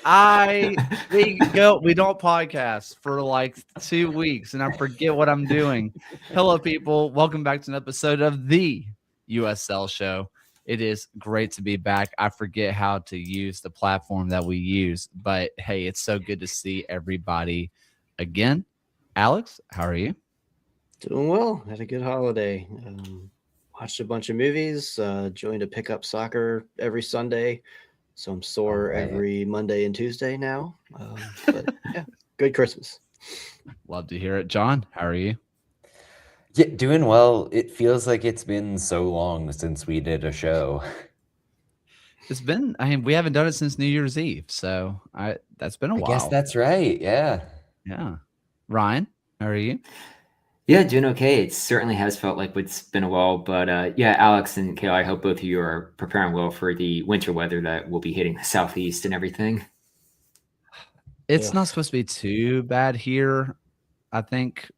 We don't podcast for like 2 weeks and I forget what I'm doing. Hello, people. Welcome back to an episode of the USL show. It is great to be back. I forget how to use the platform that we use, but hey, it's so good to see everybody again. Alex, how are you? Doing well. Had a good holiday. Watched a bunch of movies. Joined a pickup soccer every Sunday, so I'm All sore right. every Monday and Tuesday now. But yeah, good Christmas. Love to hear it. John, how are you? Yeah, doing well. It feels like it's been so long since we did a show. We haven't done it since New Year's Eve, so that's been a I guess while. that's right. Yeah. Yeah. Ryan, how are you? Yeah, doing okay. It certainly has felt like it's been a while, but yeah, Alex and Kayla, I hope both of you are preparing well for the winter weather that will be hitting the southeast and everything. It's Ugh. not supposed to be too bad here. I think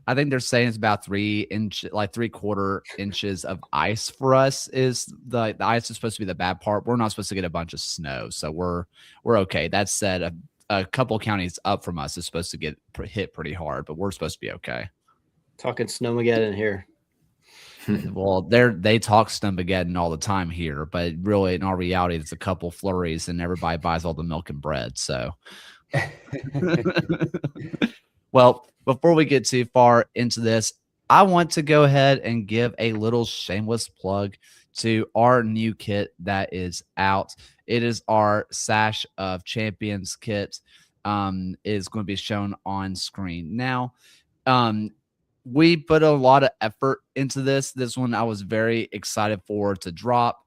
they're saying it's about 3/4 inches of ice for us. Is the ice is supposed to be the bad part. We're not supposed to get a bunch of snow, so we're okay. That said, a couple counties up from us is supposed to get hit pretty hard, but we're supposed to be okay. Talking snowmageddon here. Well, they talk Snowmageddon all the time here, but really, in our reality, it's a couple flurries and everybody buys all the milk and bread. So, well, before we get too far into this, I want to go ahead and give a little shameless plug to our new kit that is out. It is our Sash of Champions kit. Is going to be shown on screen now. We put a lot of effort into this. This one I was very excited for to drop.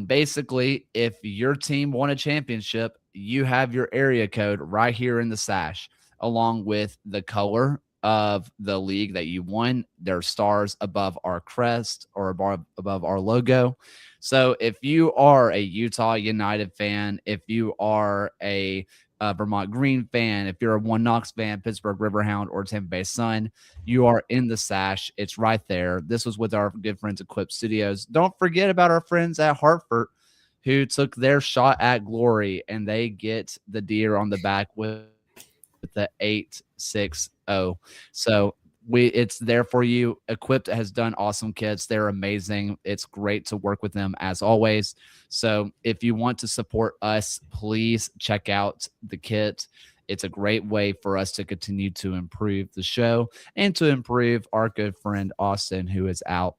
Basically, if your team won a championship, you have your area code right here in the sash, along with the color of the league that you won. There are stars above our crest or above our logo. So if you are a Utah United fan, if you are a Vermont Green fan, if you're a One Knox fan, Pittsburgh Riverhound, or Tampa Bay Sun, you are in the sash. It's right there. This was with our good friends at Equip Studios. Don't forget about our friends at Hartford who took their shot at glory, and they get the deer on the back with the 860. So it's there for you. Equipped has done awesome kits. They're amazing. It's great to work with them as always. So if you want to support us, please check out the kit. It's a great way for us to continue to improve the show and to improve our good friend Austin, who is out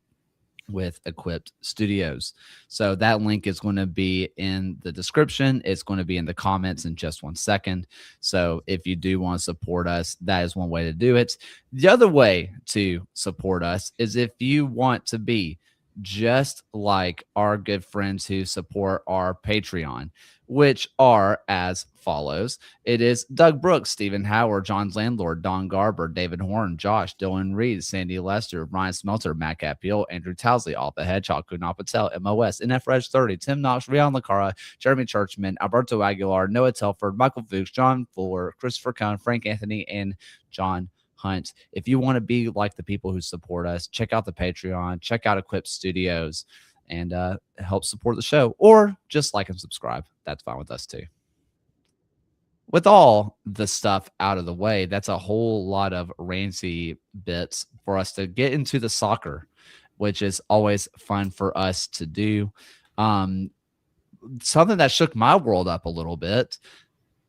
with Equipped Studios. So that link is going to be in the description. It's going to be in the comments in just 1 second. So if you do want to support us, that is one way to do it. The other way to support us is if you want to be just like our good friends who support our Patreon, which are as follows. It is Doug Brooks, Stephen Howard, John's Landlord, Don Garber, David Horn, Josh, Dylan Reed, Sandy Lester, Ryan Smelter, Matt Capiel, Andrew Towsley, Alpha Hedgehog, Kunal Patel, MOS, NF Reg 30, Tim Knox, Rian Lacara, Jeremy Churchman, Alberto Aguilar, Noah Telford, Michael Fuchs, John Fuller, Christopher Cohn, Frank Anthony, and John Hunt. If you want to be like the people who support us, check out the Patreon, check out Equip Studios, and help support the show, or just like and subscribe. That's fine with us too. With all the stuff out of the way, that's a whole lot of rancy bits for us to get into the soccer, which is always fun for us to do. Something that shook my world up a little bit.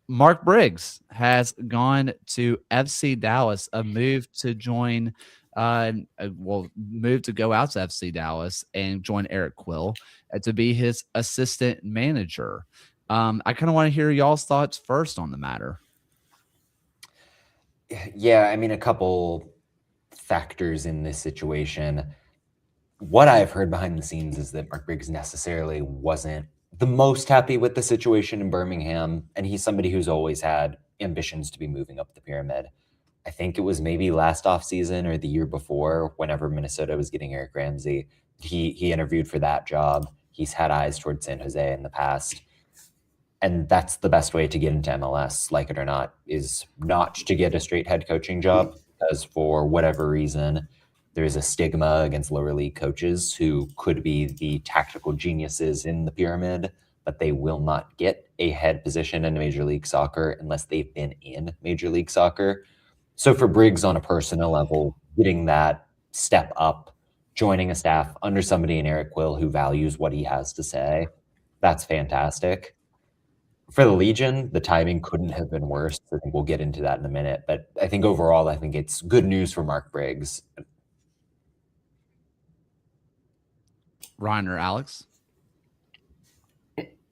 Mark Briggs has gone to FC Dallas, a move to join move to go out to FC Dallas and join Eric Quill to be his assistant manager. I kind of want to hear y'all's thoughts first on the matter. Yeah, I mean, a couple factors in this situation. What I've heard behind the scenes is that Mark Briggs necessarily wasn't the most happy with the situation in Birmingham, and he's somebody who's always had ambitions to be moving up the pyramid. I think it was maybe last offseason or the year before, whenever Minnesota was getting Eric Ramsey, he interviewed for that job. He's had eyes towards San Jose in the past. And that's the best way to get into MLS, like it or not, is not to get a straight head coaching job, because for whatever reason, there's a stigma against lower league coaches who could be the tactical geniuses in the pyramid, but they will not get a head position in Major League Soccer unless they've been in Major League Soccer. So for Briggs on a personal level, getting that step up, joining a staff under somebody in Eric Quill who values what he has to say, that's fantastic. For the Legion, the timing couldn't have been worse. I think we'll get into that in a minute. But I think overall, I think it's good news for Mark Briggs. Ryan or Alex?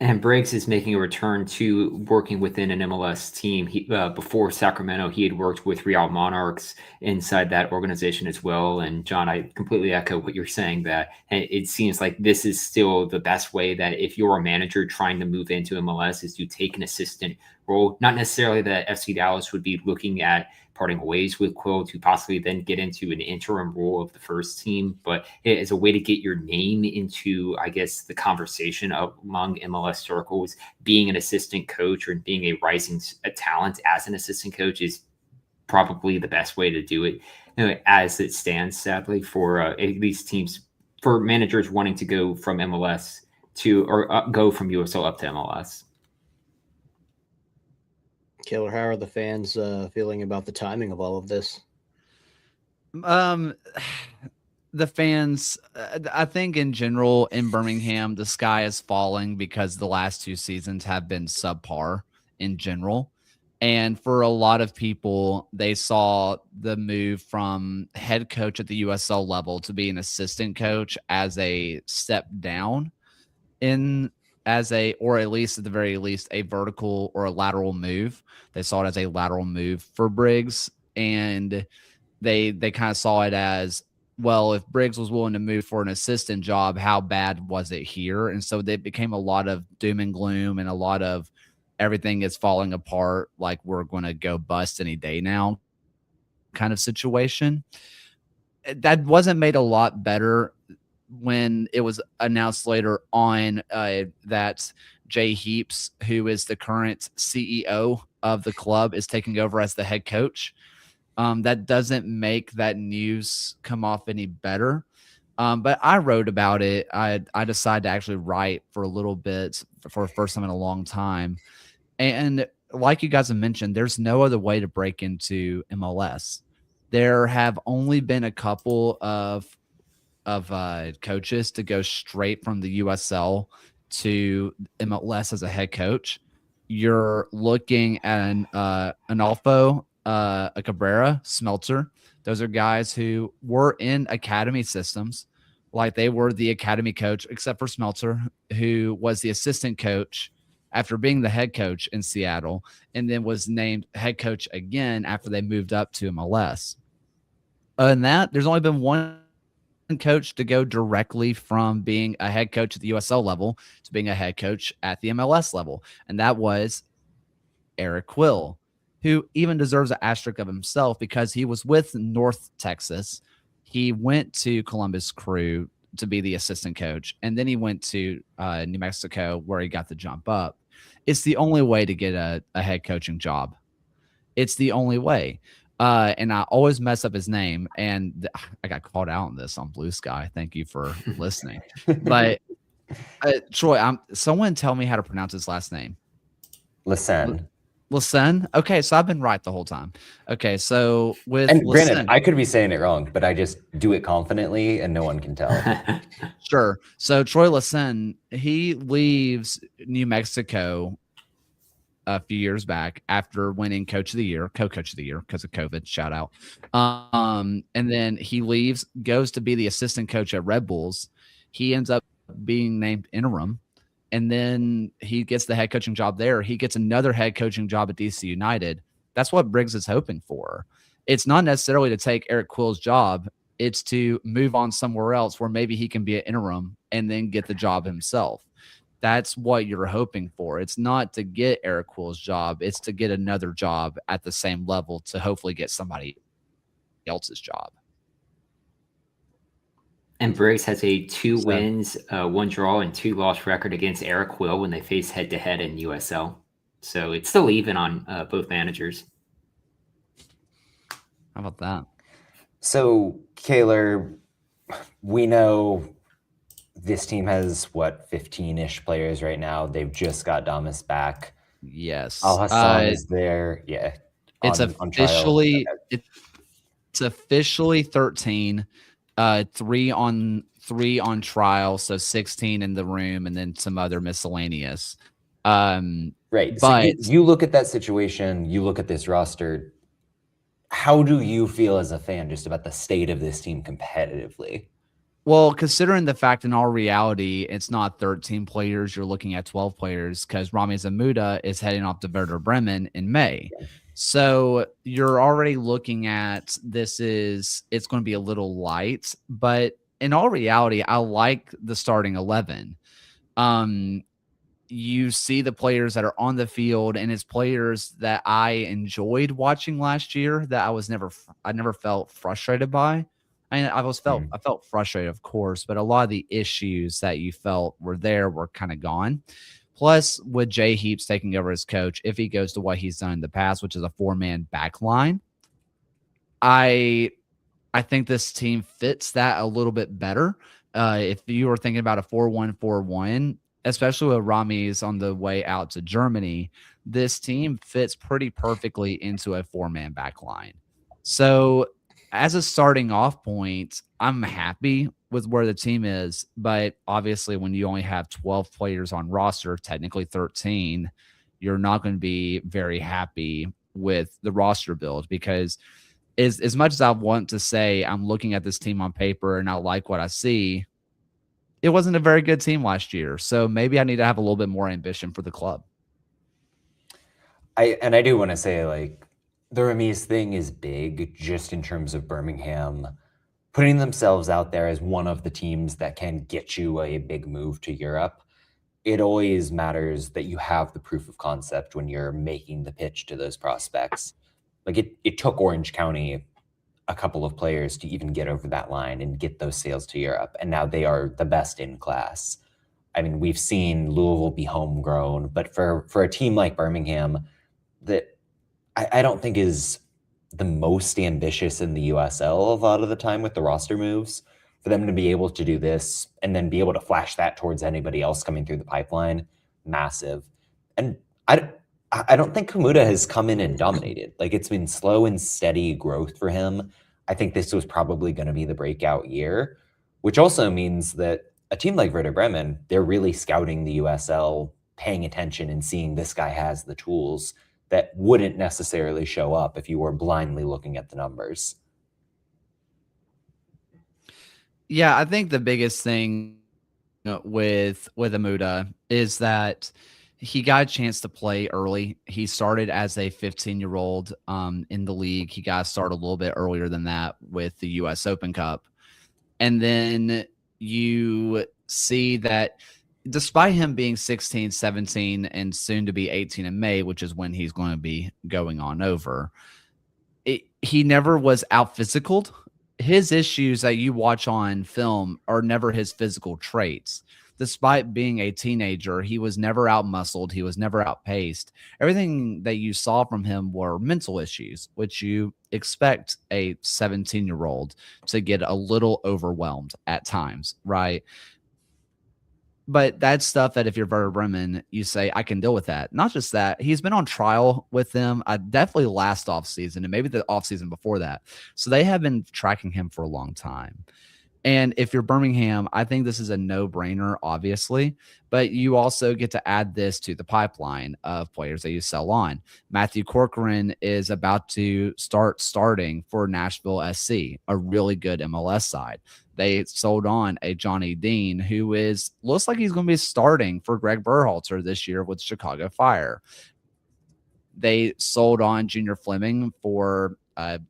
And Briggs is making a return to working within an MLS team. Before Sacramento, he had worked with Real Monarchs inside that organization as well. And John, I completely echo what you're saying, that it seems like this is still the best way, that if you're a manager trying to move into MLS, is to take an assistant role. Not necessarily that FC Dallas would be looking at parting ways with Quill to possibly then get into an interim role of the first team, but it is a way to get your name into, I guess, the conversation among MLS circles. Being an assistant coach or being a rising talent as an assistant coach is probably the best way to do it, as it stands, sadly, for at least teams, for managers wanting to go from MLS to, or go from USL up to MLS. Killer, how are the fans feeling about the timing of all of this? The fans, I think in general in Birmingham, the sky is falling because the last 2 seasons have been subpar in general. And for a lot of people, they saw the move from head coach at the USL level to be an assistant coach as a step down or at least at the very least, a vertical or a lateral move. They saw it as a lateral move for Briggs, and they kind of saw it as, well, if Briggs was willing to move for an assistant job, how bad was it here? And so they became a lot of doom and gloom and a lot of everything is falling apart, like we're going to go bust any day now kind of situation. That wasn't made a lot better when it was announced later on that Jay Heaps, who is the current CEO of the club, is taking over as the head coach. That doesn't make that news come off any better. But I wrote about it. I decided to actually write for a little bit for the first time in a long time. And like you guys have mentioned, there's no other way to break into MLS. There have only been a couple of coaches to go straight from the USL to MLS as a head coach. You're looking at an Alfo, a Cabrera, Smelter. Those are guys who were in academy systems, like they were the academy coach, except for Smelter, who was the assistant coach after being the head coach in Seattle, and then was named head coach again after they moved up to MLS. Other than that, there's only been one coach to go directly from being a head coach at the USL level to being a head coach at the MLS level, and that was Eric Quill, who even deserves an asterisk of himself because he was with North Texas. He went to Columbus Crew to be the assistant coach, and then he went to New Mexico where he got the jump up. It's the only way to get a head coaching job. It's the only way. And I always mess up his name, and I got called out on this on Blue Sky. Thank you for listening. But Troy, someone tell me how to pronounce his last name. Listen. Listen. Okay, so I've been right the whole time. Okay, so with and granted, I could be saying it wrong, but I just do it confidently, and no one can tell. Sure. So Troy Lesen, he leaves New Mexico a few years back after winning co-coach of the year because of COVID, shout out. And then he leaves, goes to be the assistant coach at Red Bulls. He ends up being named interim, and then he gets the head coaching job there. He gets another head coaching job at DC United. That's what Briggs is hoping for. It's not necessarily to take Eric Quill's job. It's to move on somewhere else where maybe he can be an interim and then get the job himself. That's what you're hoping for. It's not to get Eric Quill's job. It's to get another job at the same level to hopefully get somebody else's job. And Briggs has a 2 wins, 1 draw, and 2 loss record against Eric Quill when they face head-to-head in USL. So it's still even on both managers. How about that? So, Kaylor, we know this team has, what, 15-ish players right now. They've just got Damas back. Yes. Al Hassan is there. Yeah. It's On trial. it's officially 13, three on trial, so 16 in the room, and then some other miscellaneous. Right. So But you look at that situation, you look at this roster. How do you feel as a fan just about the state of this team competitively? well, considering the fact in all reality, it's not 13 players, you're looking at 12 players because Rami Zamuda is heading off to Werder Bremen in May. So you're already looking at it's going to be a little light, but in all reality, I like the starting 11. You see the players that are on the field, and it's players that I enjoyed watching last year that I never felt frustrated by. I felt frustrated, of course, but a lot of the issues that you felt were there were kind of gone. Plus, with Jay Heaps taking over as coach, if he goes to what he's done in the past, which is a 4-man back line, I think this team fits that a little bit better. If you were thinking about a 4-1-4-1, especially with Rami's on the way out to Germany, this team fits pretty perfectly into a 4-man back line. So as a starting off point, I'm happy with where the team is. But obviously, when you only have 12 players on roster, technically 13, you're not going to be very happy with the roster build because as much as I want to say I'm looking at this team on paper and I like what I see, it wasn't a very good team last year. So maybe I need to have a little bit more ambition for the club. I do want to say, like, the Ramis thing is big just in terms of Birmingham putting themselves out there as one of the teams that can get you a big move to Europe. It always matters that you have the proof of concept when you're making the pitch to those prospects. Like it took Orange County a couple of players to even get over that line and get those sales to Europe. And now they are the best in class. I mean, we've seen Louisville be homegrown, but for a team like Birmingham that I don't think is the most ambitious in the USL a lot of the time with the roster moves, for them to be able to do this and then be able to flash that towards anybody else coming through the pipeline, massive. And I don't think Kamuda has come in and dominated. Like, it's been slow and steady growth for him. I think this was probably going to be the breakout year, which also means that a team like Werder Bremen, they're really scouting the USL, paying attention and seeing this guy has the tools that wouldn't necessarily show up if you were blindly looking at the numbers. Yeah, I think the biggest thing with Amuda is that he got a chance to play early. He started as a 15-year-old in the league. He got started a little bit earlier than that with the U.S. Open Cup. And then you see that despite him being 16, 17, and soon to be 18 in May, which is when he's going to be going on over, he never was out-physicaled. His issues that you watch on film are never his physical traits. Despite being a teenager, he was never out-muscled. He was never outpaced. Everything that you saw from him were mental issues, which you expect a 17-year-old to get a little overwhelmed at times, right? But that's stuff that if you're Werder Bremen, you say, I can deal with that. Not just that, he's been on trial with them. Definitely last offseason and maybe the offseason before that. So they have been tracking him for a long time. And if you're Birmingham, I think this is a no-brainer, obviously, but you also get to add this to the pipeline of players that you sell on. Matthew Corcoran is about to starting for Nashville SC, a really good MLS side. They sold on a Johnny Dean, who looks like he's going to be starting for Greg Berhalter this year with Chicago Fire. They sold on Junior Fleming for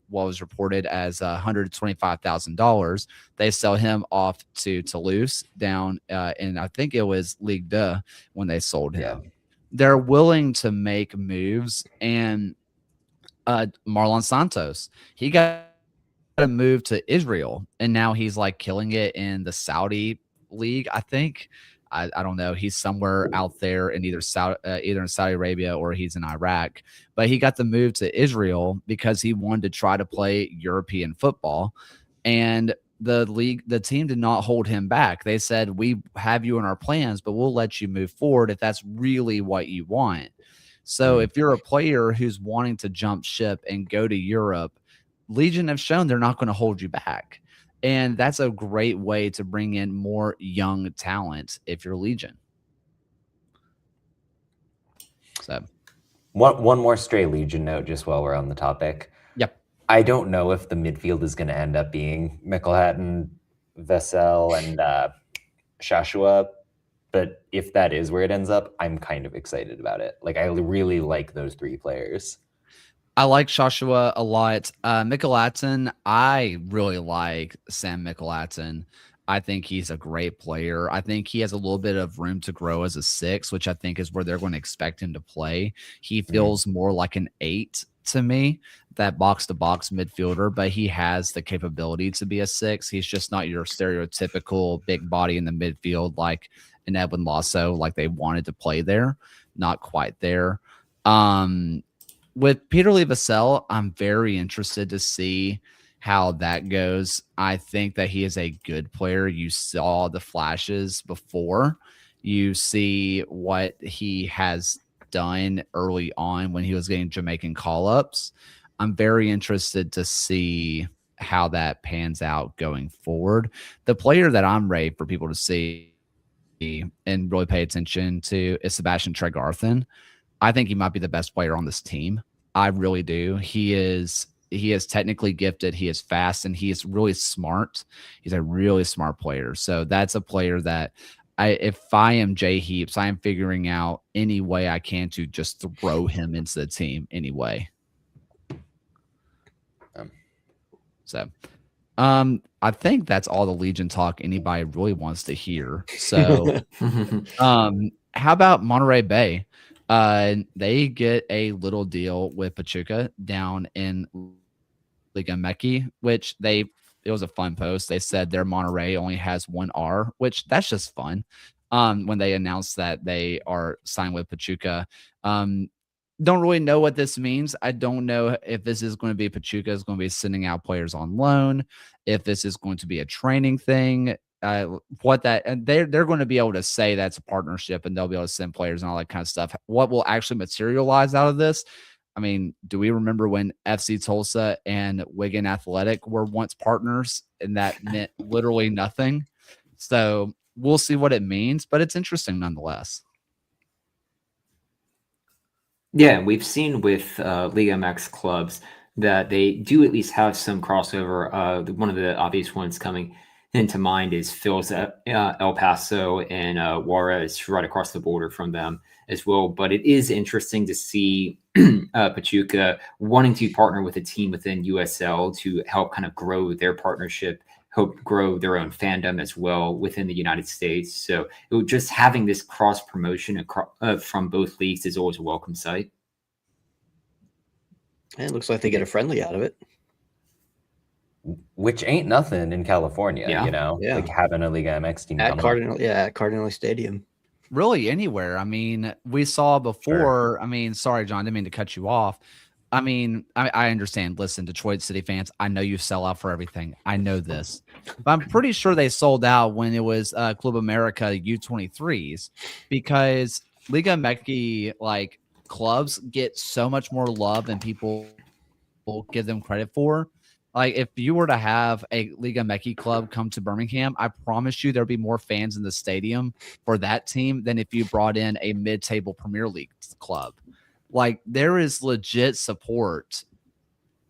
what was reported as $125,000. They sell him off to Toulouse down in, I think it was Ligue 2 when they sold him. Yeah. They're willing to make moves. And Marlon Santos, he got a move to Israel, and now he's like killing it in the Saudi league, I think. I don't know. He's somewhere out there in either in Saudi Arabia or he's in Iraq. But he got the move to Israel because he wanted to try to play European football. And the team did not hold him back. They said, we have you in our plans, but we'll let you move forward if that's really what you want. So if you're a player who's wanting to jump ship and go to Europe, Legion have shown they're not going to hold you back. And that's a great way to bring in more young talent if you're Legion. So one more stray Legion note just while we're on the topic. Yep. I don't know if the midfield is going to end up being Mickelhatton, Vessel, and Shashua, but if that is where it ends up, I'm kind of excited about it. Like, I really like those three players. I like Shashua a lot. Mickelhatton, I really like Sam Mickelhatton. I think he's a great player. I think he has a little bit of room to grow as a 6, which I think is where they're going to expect him to play. He feels more like an 8 to me, that box-to-box midfielder, but he has the capability to be a 6. He's just not your stereotypical big body in the midfield like an Edwin Lasso, like they wanted to play there. Not quite there. With Peter Lee Vassell, I'm very interested to see how that goes. I think that he is a good player. You saw the flashes before. You see what he has done early on when he was getting Jamaican call-ups. I'm very interested to see how that pans out going forward. The player that I'm ready for people to see and really pay attention to is Sebastian Tregarthen. I think he might be the best player on this team. I really do. He is technically gifted. He is fast and he is really smart. He's a really smart player. So that's a player that if I am Jay Heaps, I am figuring out any way I can to just throw him into the team anyway. So I think that's all the Legion talk anybody really wants to hear. So how about Monterey Bay? They get a little deal with Pachuca down in Liga MX, which it was a fun post. They said their Monterey only has one R, which that's just fun. When they announced that they are signed with Pachuca, don't really know what this means. I don't know if this is going to be Pachuca is going to be sending out players on loan, if this is going to be a training thing. And they're going to be able to say that's a partnership and they'll be able to send players and all that kind of stuff. What will actually materialize out of this? I mean, do we remember when FC Tulsa and Wigan Athletic were once partners and that meant literally nothing? So we'll see what it means, but it's interesting nonetheless. Yeah, we've seen with Liga MX clubs that they do at least have some crossover. One of the obvious ones coming into mind is Phil's El Paso and Juarez right across the border from them as well. But it is interesting to see Pachuca wanting to partner with a team within USL to help kind of grow their partnership, help grow their own fandom as well within the United States. So just having this cross promotion from both leagues is always a welcome sight. And it looks like they get a friendly out of it. Which ain't nothing in California, Yeah. you know, Yeah. like having a Liga MX team At Cardinal Stadium. Really anywhere. I mean, we saw before. Sure. I mean, sorry, John, didn't mean to cut you off. I mean, I understand. Listen, Detroit City fans, I know you sell out for everything. I know this. But I'm pretty sure they sold out when it was Club America U23s because Liga MX like clubs get so much more love than people will give them credit for. Like if you were to have a Liga MX club come to Birmingham, I promise you there'd be more fans in the stadium for that team than if you brought in a mid-table Premier League club. Like there is legit support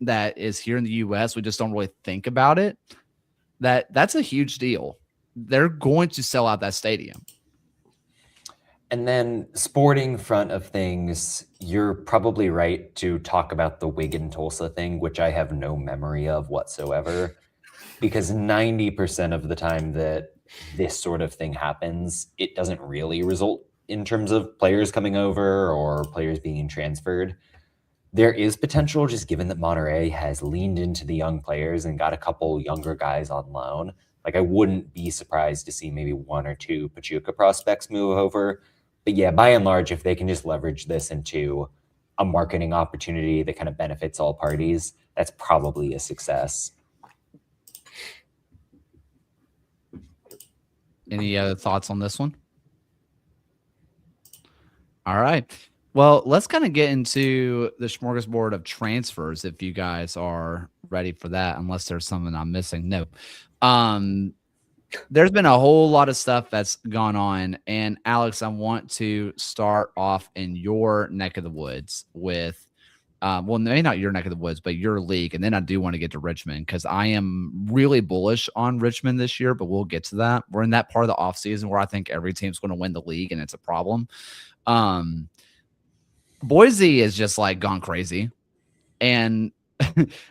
that is here in the US. We just don't really think about it. That's a huge deal. They're going to sell out that stadium. And then sporting front of things, you're probably right to talk about the Wigan Tulsa thing, which I have no memory of whatsoever, because 90% of the time that this sort of thing happens, it doesn't really result in terms of players coming over or players being transferred. There is potential just given that Monterey has leaned into the young players and got a couple younger guys on loan. Like I wouldn't be surprised to see maybe one or two Pachuca prospects move over. But yeah, by and large, if they can just leverage this into a marketing opportunity that kind of benefits all parties, that's probably a success. Any other thoughts on this one? All right. Well, let's kind of get into the smorgasbord of transfers if you guys are ready for that, unless there's something I'm missing. No. There's been a whole lot of stuff that's gone on. And Alex, I want to start off in your neck of the woods with, well, maybe not your neck of the woods, but your league. And then I do want to get to Richmond because I am really bullish on Richmond this year, but we'll get to that. We're in that part of the offseason where I think every team's going to win the league and it's a problem. Boise is just like gone crazy. And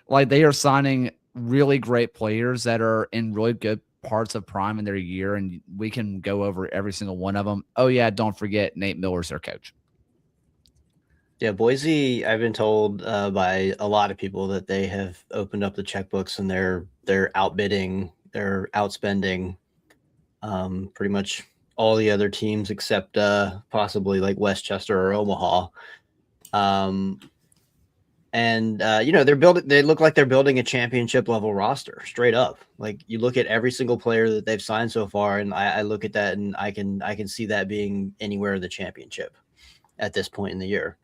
like they are signing really great players that are in really good parts of prime in their year, and we can go over every single one of them. Oh yeah, don't forget Nate Miller's their coach. Yeah, Boise, I've been told by a lot of people that they have opened up the checkbooks and they're outbidding, they're outspending pretty much all the other teams except possibly like Westchester or Omaha. They look like they're building a championship level roster straight up. Like you look at every single player that they've signed so far, and I look at that and I can see that being anywhere in the championship at this point in the year.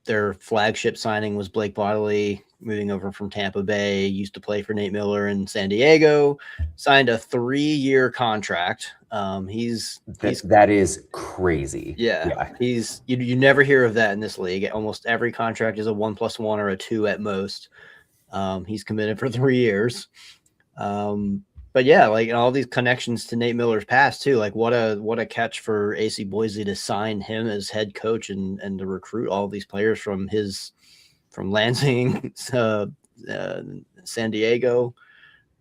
Their flagship signing was Blake Bodley, moving over from Tampa Bay, used to play for Nate Miller in San Diego, signed a 3-year contract. That is crazy. Yeah. You never hear of that in this league. Almost every contract is a 1+1 or a 2 at most. He's committed for 3 years. But yeah, like all these connections to Nate Miller's past too. Like what a catch for AC Boise to sign him as head coach and to recruit all these players from Lansing, San Diego.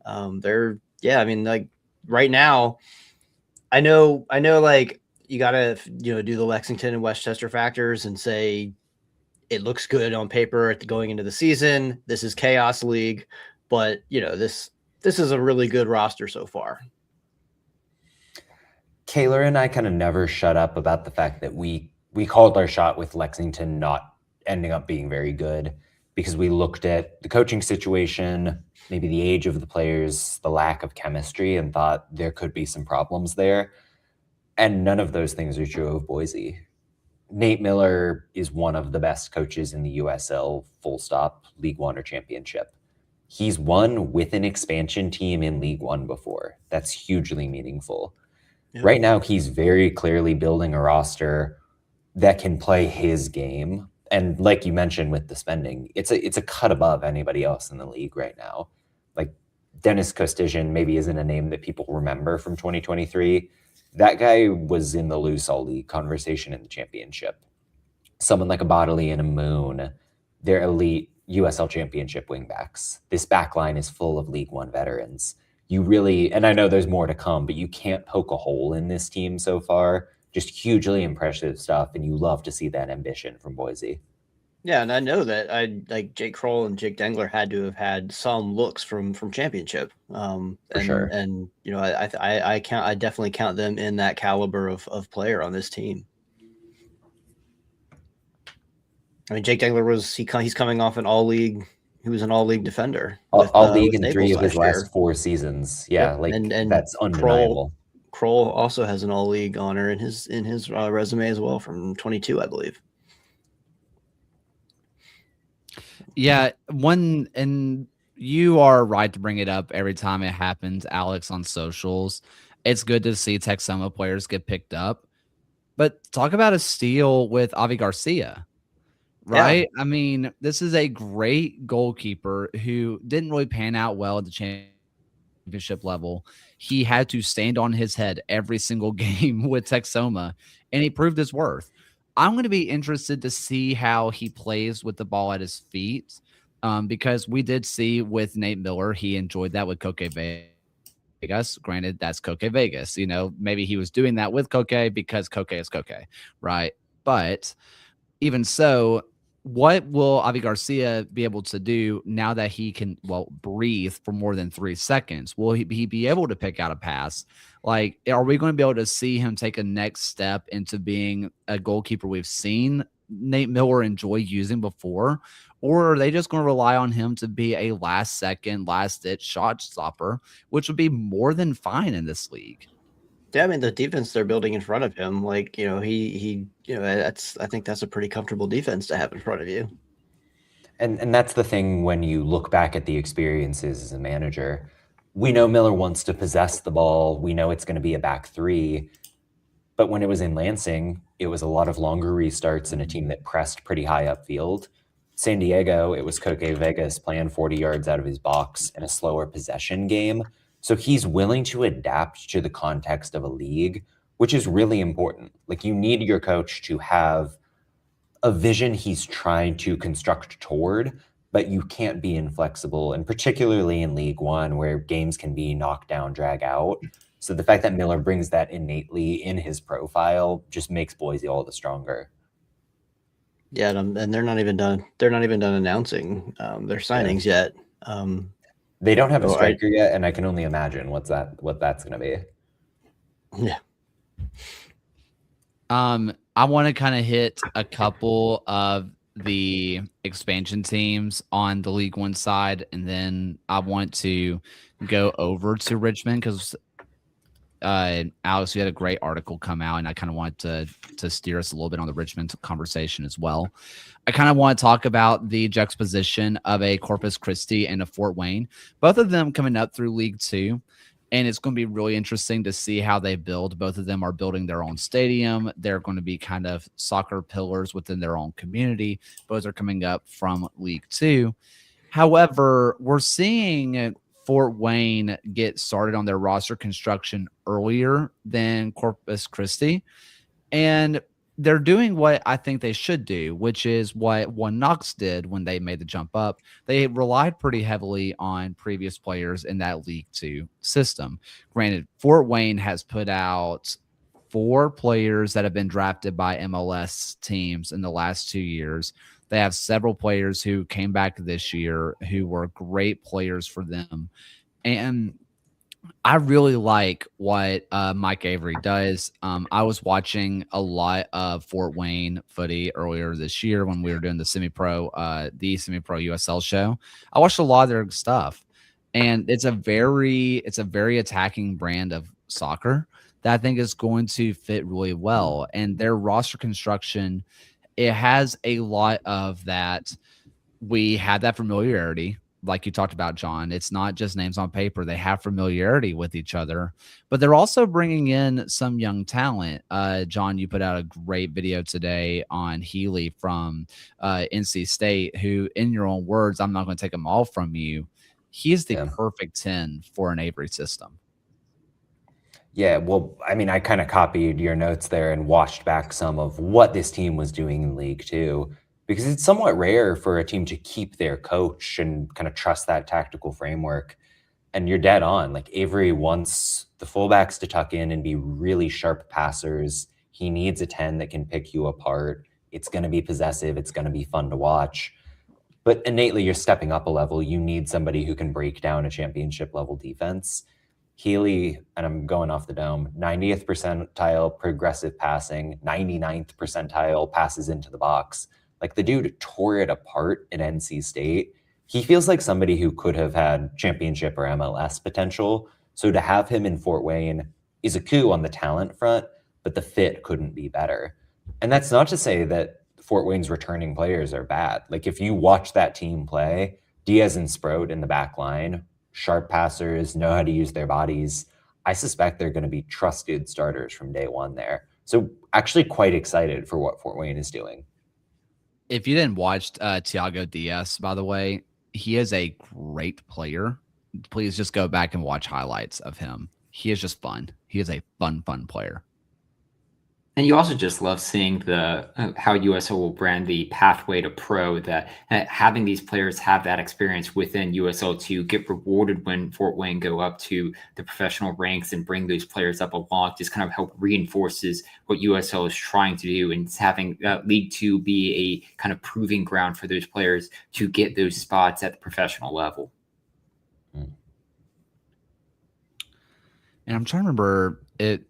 Like right now, I know like you gotta do the Lexington and Westchester factors and say it looks good on paper going into the season. This is chaos league, but this is a really good roster so far. Kaylor and I kind of never shut up about the fact that we called our shot with Lexington not ending up being very good because we looked at the coaching situation, maybe the age of the players, the lack of chemistry, and thought there could be some problems there. And none of those things are true of Boise. Nate Miller is one of the best coaches in the USL, full stop, League One or Championship. He's won with an expansion team in League One before. That's hugely meaningful. Yep. Right now, he's very clearly building a roster that can play his game. And like you mentioned with the spending, it's a cut above anybody else in the league right now. Like Dennis Kostitian maybe isn't a name that people remember from 2023. That guy was in the Lose All League conversation in the championship. Someone like a Bodley and a Moon, they're elite USL Championship wingbacks. This backline is full of League One veterans. You really, and I know there's more to come, but you can't poke a hole in this team so far. Just hugely impressive stuff, and you love to see that ambition from Boise. Yeah, and I know that like Jake Kroll and Jake Dengler had to have had some looks from championship. For sure. And I definitely count them in that caliber of player on this team. I mean, Jake Dengler he's coming off an all-league. He was an all-league defender. All league in 3 of his last 4 seasons. Yeah, yep. And that's undeniable. Kroll also has an all-league honor in his resume as well from 22, I believe. Yeah, and you are right to bring it up every time it happens, Alex, on socials. It's good to see Texoma players get picked up. But talk about a steal with Avi Garcia. Right? Yeah. I mean, this is a great goalkeeper who didn't really pan out well at the championship level. He had to stand on his head every single game with Texoma, and he proved his worth. I'm going to be interested to see how he plays with the ball at his feet because we did see with Nate Miller, he enjoyed that with Koke Vegas. Granted, that's Koke Vegas. Maybe he was doing that with Koke because Koke is Koke, right? But even so, what will Avi Garcia be able to do now that he can, breathe for more than 3 seconds? Will he be able to pick out a pass? Like, are we going to be able to see him take a next step into being a goalkeeper we've seen Nate Miller enjoy using before? Or are they just going to rely on him to be a last second, last ditch shot stopper, which would be more than fine in this league? Yeah, I mean the defense they're building in front of him, like I think that's a pretty comfortable defense to have in front of you. And that's the thing when you look back at the experiences as a manager. We know Miller wants to possess the ball. We know it's going to be a back three. But when it was in Lansing, it was a lot of longer restarts and a team that pressed pretty high upfield. San Diego, it was Coque Vegas playing 40 yards out of his box in a slower possession game. So he's willing to adapt to the context of a league, which is really important. Like, you need your coach to have a vision he's trying to construct toward, but you can't be inflexible, and particularly in League One where games can be knocked down, drag out. So the fact that Miller brings that innately in his profile just makes Boise all the stronger. Yeah, and they're not even done. They're not even done announcing their signings yet. They don't have a so striker yet, and I can only imagine what that's going to be. Yeah. I want to kind of hit a couple of the expansion teams on the League One side, and then I want to go over to Richmond because Alex, you had a great article come out, and I kind of wanted to steer us a little bit on the Richmond conversation as well. I kind of want to talk about the juxtaposition of a Corpus Christi and a Fort Wayne, both of them coming up through League Two. And it's going to be really interesting to see how they build. Both of them are building their own stadium. They're going to be kind of soccer pillars within their own community. Both are coming up from League Two. However, we're seeing Fort Wayne get started on their roster construction earlier than Corpus Christi. And they're doing what I think they should do, which is what One Knox did when they made the jump up. They relied pretty heavily on previous players in that League Two system. Granted, Fort Wayne has put out 4 players that have been drafted by MLS teams in the last 2 years. They have several players who came back this year who were great players for them. And I really like what Mike Avery does. I was watching a lot of Fort Wayne footy earlier this year when we were doing the semi-pro USL show. I watched a lot of their stuff, and it's a very attacking brand of soccer that I think is going to fit really well. And their roster construction, it has a lot of that. We had that familiarity. Like you talked about, John, it's not just names on paper. They have familiarity with each other, but they're also bringing in some young talent. John, you put out a great video today on Healy from NC State, who, in your own words, I'm not going to take them all from you. He is the perfect 10 for an Avery system. Yeah, well, I mean, I kind of copied your notes there and washed back some of what this team was doing in League Two, because it's somewhat rare for a team to keep their coach and kind of trust that tactical framework. And you're dead on. Like, Avery wants the fullbacks to tuck in and be really sharp passers. He needs a 10 that can pick you apart. It's going to be possessive. It's going to be fun to watch. But innately, you're stepping up a level. You need somebody who can break down a championship level defense. Healy, and I'm going off the dome, 90th percentile progressive passing, 99th percentile passes into the box. Like, the dude tore it apart at NC State. He feels like somebody who could have had championship or MLS potential. So to have him in Fort Wayne is a coup on the talent front, but the fit couldn't be better. And that's not to say that Fort Wayne's returning players are bad. Like, if you watch that team play, Diaz and Sproat in the back line, sharp passers, know how to use their bodies. I suspect they're going to be trusted starters from day one there. So actually quite excited for what Fort Wayne is doing. If you didn't watch Thiago Diaz, by the way, he is a great player. Please just go back and watch highlights of him. He is just fun. He is a fun player. And you also just love seeing the how USL will brand the pathway to pro, that having these players have that experience within USL to get rewarded when Fort Wayne go up to the professional ranks and bring those players up along, just kind of help reinforces what USL is trying to do, and having League Two be a kind of proving ground for those players to get those spots at the professional level. And I'm trying to remember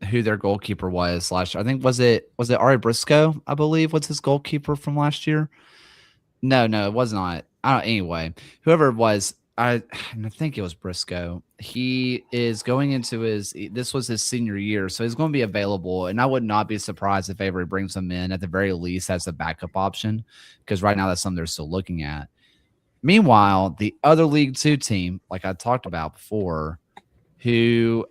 who their goalkeeper was last year. I think was it Ari Briscoe, I believe, was his goalkeeper from last year. No, it was not. I don't, anyway, whoever it was, I think it was Briscoe. He is going into this was his senior year, so he's going to be available. And I would not be surprised if Avery brings him in at the very least as a backup option, because right now that's something they're still looking at. Meanwhile, the other League Two team, like I talked about before, who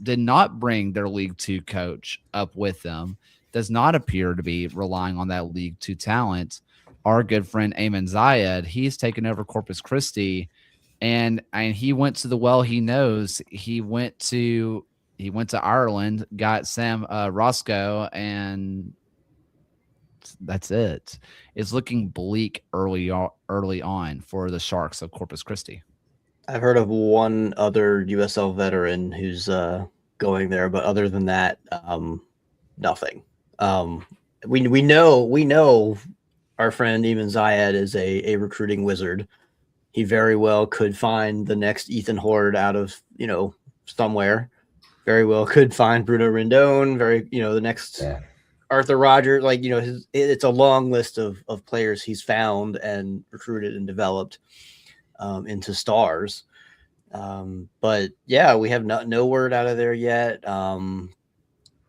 did not bring their League Two coach up with them, does not appear to be relying on that League Two talent. Our good friend Eamon Zayed, he's taken over Corpus Christi, and he went to the well he knows. He went to Ireland, got Sam Roscoe, and that's it. It's looking bleak early on for the Sharks of Corpus Christi. I've heard of one other USL veteran who's going there, but other than that, nothing. We know our friend Eamon Zayed is a recruiting wizard. He very well could find the next Ethan Horde out of somewhere. Very well could find Bruno Rendon. The next Arthur Rogers. It's a long list of players he's found and recruited and developed into stars. But yeah, we have no word out of there yet.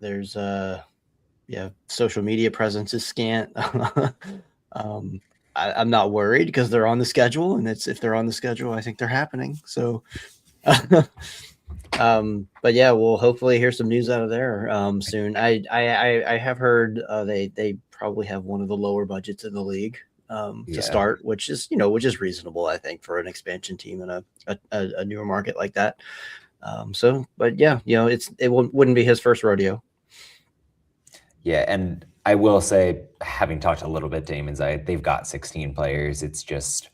There's social media presence is scant. I'm not worried because they're on the schedule, and if they're on the schedule, I think they're happening. So, but yeah, we'll hopefully hear some news out of there soon. I have heard they probably have one of the lower budgets in the league to start, which is reasonable, I think, for an expansion team in a newer market like that. But yeah, it wouldn't be his first rodeo. Yeah, and I will say, having talked a little bit to Eamon Zayed, they've got 16 players. It's just,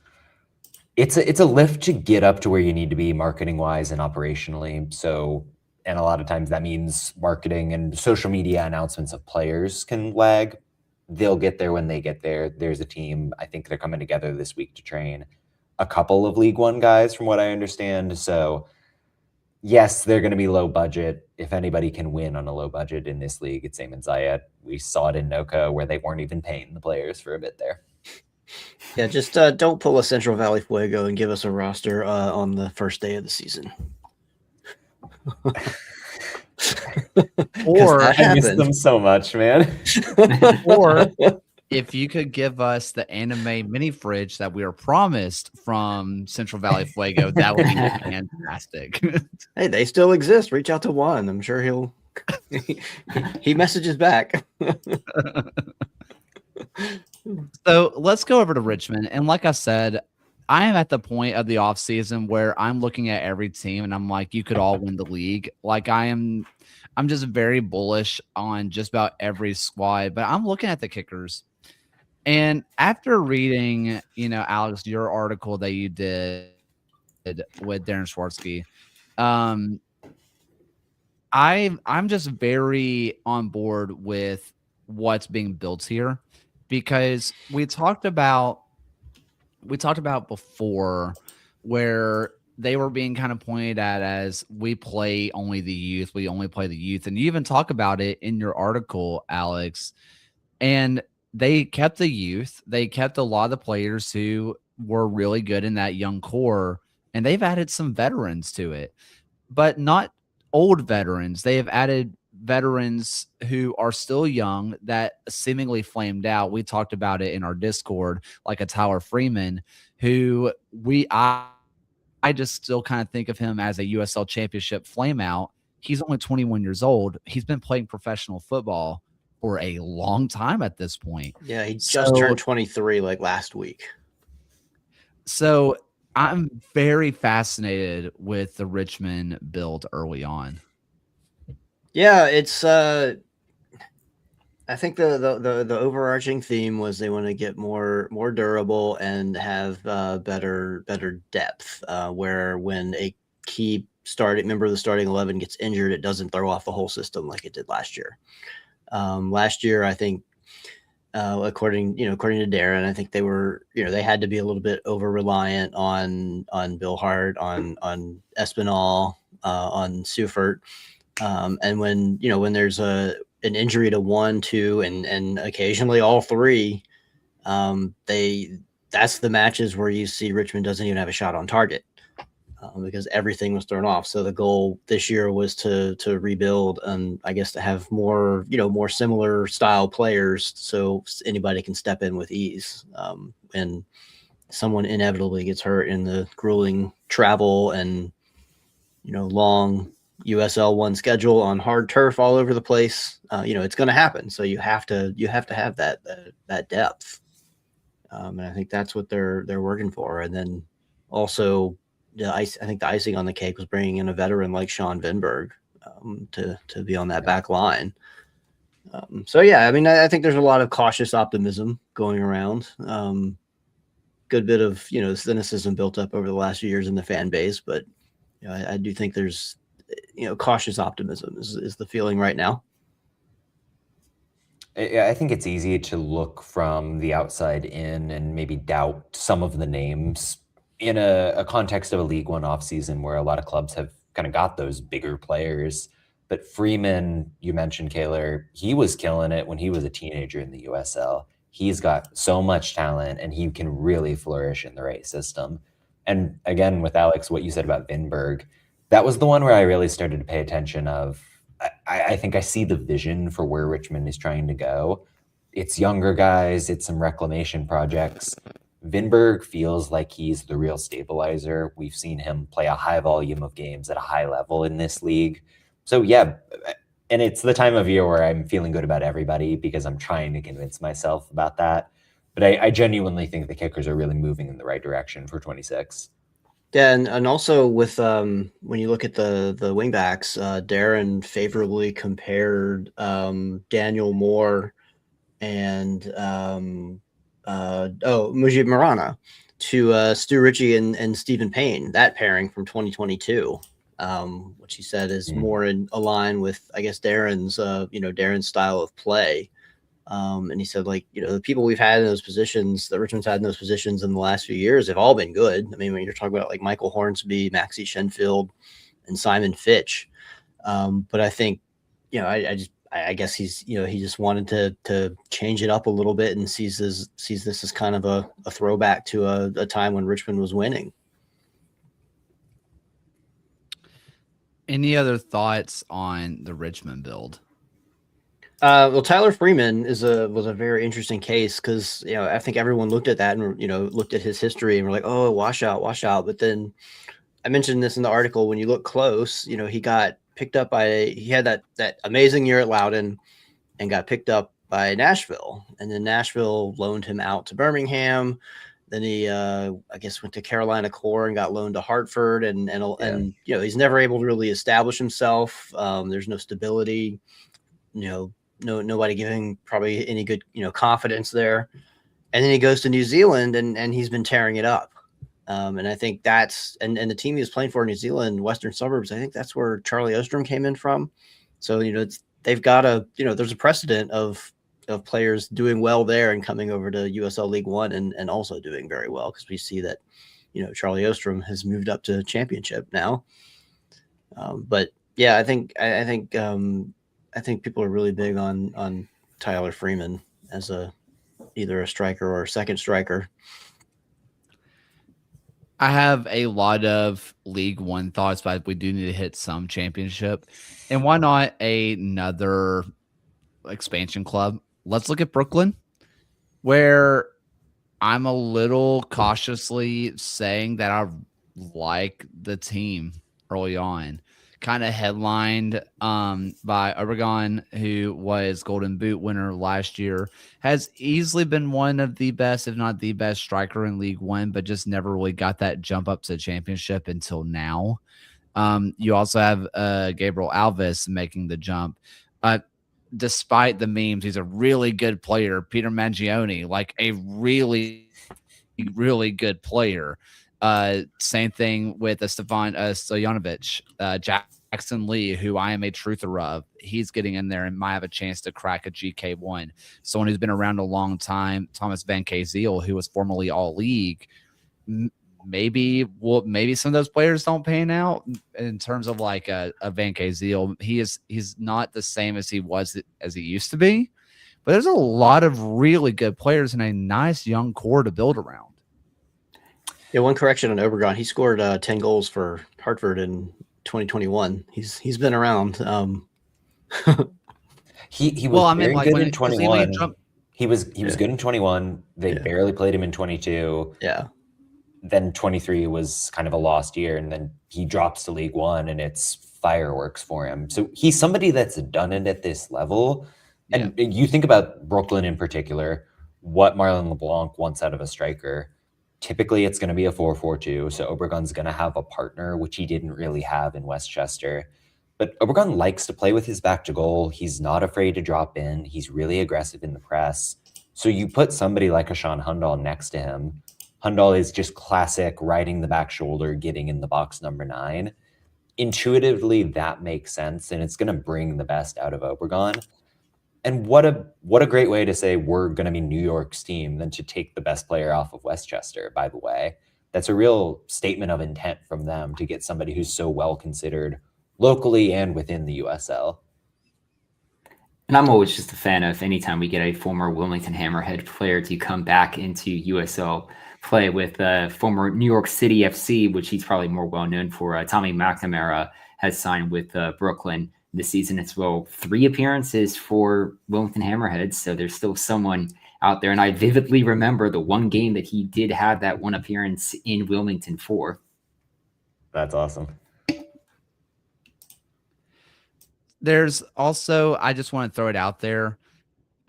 it's a lift to get up to where you need to be marketing wise and operationally. So, and a lot of times that means marketing and social media announcements of players can lag. They'll get there when they get there. There's a team, I think they're coming together this week to train a couple of League One guys from what I understand. So yes, they're going to be low budget. If anybody can win on a low budget in this league, it's Eamon Zayed. We saw it in Noka where they weren't even paying the players for a bit there. Yeah, just don't pull a Central Valley Fuego and give us a roster on the first day of the season. Or I miss them so much, man. Or if you could give us the anime mini fridge that we were promised from Central Valley Fuego, that would be fantastic. Hey, they still exist. Reach out to Juan. I'm sure he messages back. So let's go over to Richmond. And like I said, I am at the point of the offseason where I'm looking at every team and I'm like, you could all win the league. Like I'm just very bullish on just about every squad, but I'm looking at the kickers. And after reading, Alex, your article that you did with Darren Schwartzky, I'm just very on board with what's being built here, because we talked about before where they were being kind of pointed at as we play only the youth, and you even talk about it in your article, Alex. And they kept the youth. They kept a lot of the players who were really good in that young core, and they've added some veterans to it, but not old veterans. They have added veterans who are still young that seemingly flamed out. We talked about it in our Discord, like a Tyler Freeman, who I just still kind of think of him as a USL championship flame out. He's only 21 years old. He's been playing professional football for a long time at this point. Yeah, he just turned 23 like last week. So I'm very fascinated with the Richmond build early on. Yeah, it's I think the overarching theme was they want to get more durable and have better depth. Where when a key member of the starting 11 gets injured, it doesn't throw off the whole system like it did last year. Last year, I think, according to Darren, I think they were, they had to be a little bit over reliant on Bill Hart, on Espinal, on Seufert. And when there's an injury to one, two, and occasionally all three, That's the matches where you see Richmond doesn't even have a shot on target because everything was thrown off. So the goal this year was to rebuild and I guess to have more similar style players so anybody can step in with ease. And someone inevitably gets hurt in the grueling travel and long USL 1 schedule on hard turf all over the place. It's going to happen. So you have to have that depth. And I think that's what they're working for. And then also I think the icing on the cake was bringing in a veteran like Sean Vinberg to be on that back line. So yeah, I mean, I think there's a lot of cautious optimism going around. Good bit of cynicism built up over the last few years in the fan base, but I do think there's cautious optimism is the feeling right now. I think it's easy to look from the outside in and maybe doubt some of the names in a context of a League One offseason where a lot of clubs have kind of got those bigger players. But Freeman, you mentioned, Kaylor, he was killing it when he was a teenager in the USL. He's got so much talent and he can really flourish in the right system. And again, with Alex, what you said about Vinberg, that was the one where I really started to pay attention of, I think I see the vision for where Richmond is trying to go. It's younger guys, it's some reclamation projects. Vinberg feels like he's the real stabilizer. We've seen him play a high volume of games at a high level in this league. So yeah, and it's the time of year where I'm feeling good about everybody because I'm trying to convince myself about that. But I genuinely think the Kickers are really moving in the right direction for 26. Yeah, and also with when you look at the wingbacks, Darren favorably compared Daniel Moore and Mujib Marana to Stu Ritchie and Stephen Payne, that pairing from 2022, which he said is more in align with, I guess, Darren's Darren's style of play. And he said, the people we've had in those positions, that Richmond's had in those positions in the last few years have all been good. I mean, when you're talking about like Michael Hornsby, Maxie Shenfield, and Simon Fitch. But I think, I guess he's, he just wanted to change it up a little bit and sees this as kind of a throwback to a time when Richmond was winning. Any other thoughts on the Richmond build? Well, Tyler Freeman was a very interesting case because I think everyone looked at that and looked at his history and were like, oh, wash out. But then I mentioned this in the article. When you look close, he got picked up he had that amazing year at Loudoun and got picked up by Nashville, and then Nashville loaned him out to Birmingham. Then he I guess went to Carolina Core and got loaned to Hartford, and he's never able to really establish himself. There's no stability. Nobody giving probably any good, confidence there. And then he goes to New Zealand and he's been tearing it up. And I think that's, and the team he was playing for in New Zealand, Western Suburbs, I think that's where Charlie Ostrom came in from. So, they've got there's a precedent of players doing well there and coming over to USL League One and also doing very well. Cause we see that, Charlie Ostrom has moved up to championship now. But yeah, I think people are really big on Tyler Freeman as either a striker or a second striker. I have a lot of League One thoughts, but we do need to hit some championship. And why not another expansion club? Let's look at Brooklyn, where I'm a little cautiously saying that I like the team early on. Kind of headlined by Oregon, who was Golden Boot winner last year, has easily been one of the best, if not the best striker in League One, but just never really got that jump up to championship until now. You also have Gabriel Alves making the jump. Despite the memes, he's a really good player. Peter Mangione, like a really, really good player. Same thing with Stefan Stojanovic, Jackson Lee, who I am a truther of. He's getting in there and might have a chance to crack a GK1. Someone who's been around a long time, Thomas Van Kazeel, who was formerly All League. Maybe some of those players don't pan out in terms of like a Van Kazeel. He's not the same as he used to be, but there's a lot of really good players and a nice young core to build around. Yeah, one correction on Obregon. He scored 10 goals for Hartford in 2021. He's been around. He was very good in 21. He was Yeah. good in 21. They Yeah. barely played him in 22. Yeah. Then 23 was kind of a lost year, and then he drops to League One, and it's fireworks for him. So he's somebody that's done it at this level. And you think about Brooklyn in particular, what Marlon LeBlanc wants out of a striker. Typically, it's going to be a 4-4-2. So Obregon's going to have a partner, which he didn't really have in Westchester. But Obregon likes to play with his back to goal. He's not afraid to drop in. He's really aggressive in the press. So you put somebody like a Sean Hundal next to him. Hundal is just classic riding the back shoulder, getting in the box number 9. Intuitively, that makes sense, and it's going to bring the best out of Obregon. And what a great way to say we're going to be New York's team than to take the best player off of Westchester, by the way. That's a real statement of intent from them to get somebody who's so well considered locally and within the USL. And I'm always just a fan of anytime we get a former Wilmington Hammerhead player to come back into USL play with former New York City FC, which he's probably more well known for. Tommy McNamara has signed with Brooklyn this season as well. 3 appearances for Wilmington Hammerheads, so there's still someone out there. And I vividly remember the one game that he did have that one appearance in Wilmington for. That's awesome. There's also, I just want to throw it out there.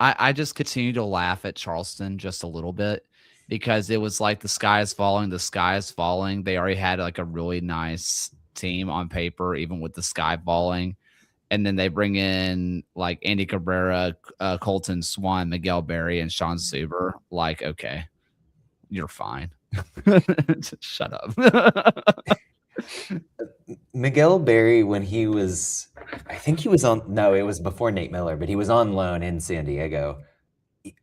I just continue to laugh at Charleston just a little bit because it was like the sky is falling. The sky is falling. They already had like a really nice team on paper, even with the sky falling. And then they bring in like Andy Cabrera, Colton Swan, Miguel Berry, and Sean Zuber. Like, okay, you're fine. Shut up. Miguel Berry, when he was, I think he was on, no, it was before Nate Miller, but he was on loan in San Diego.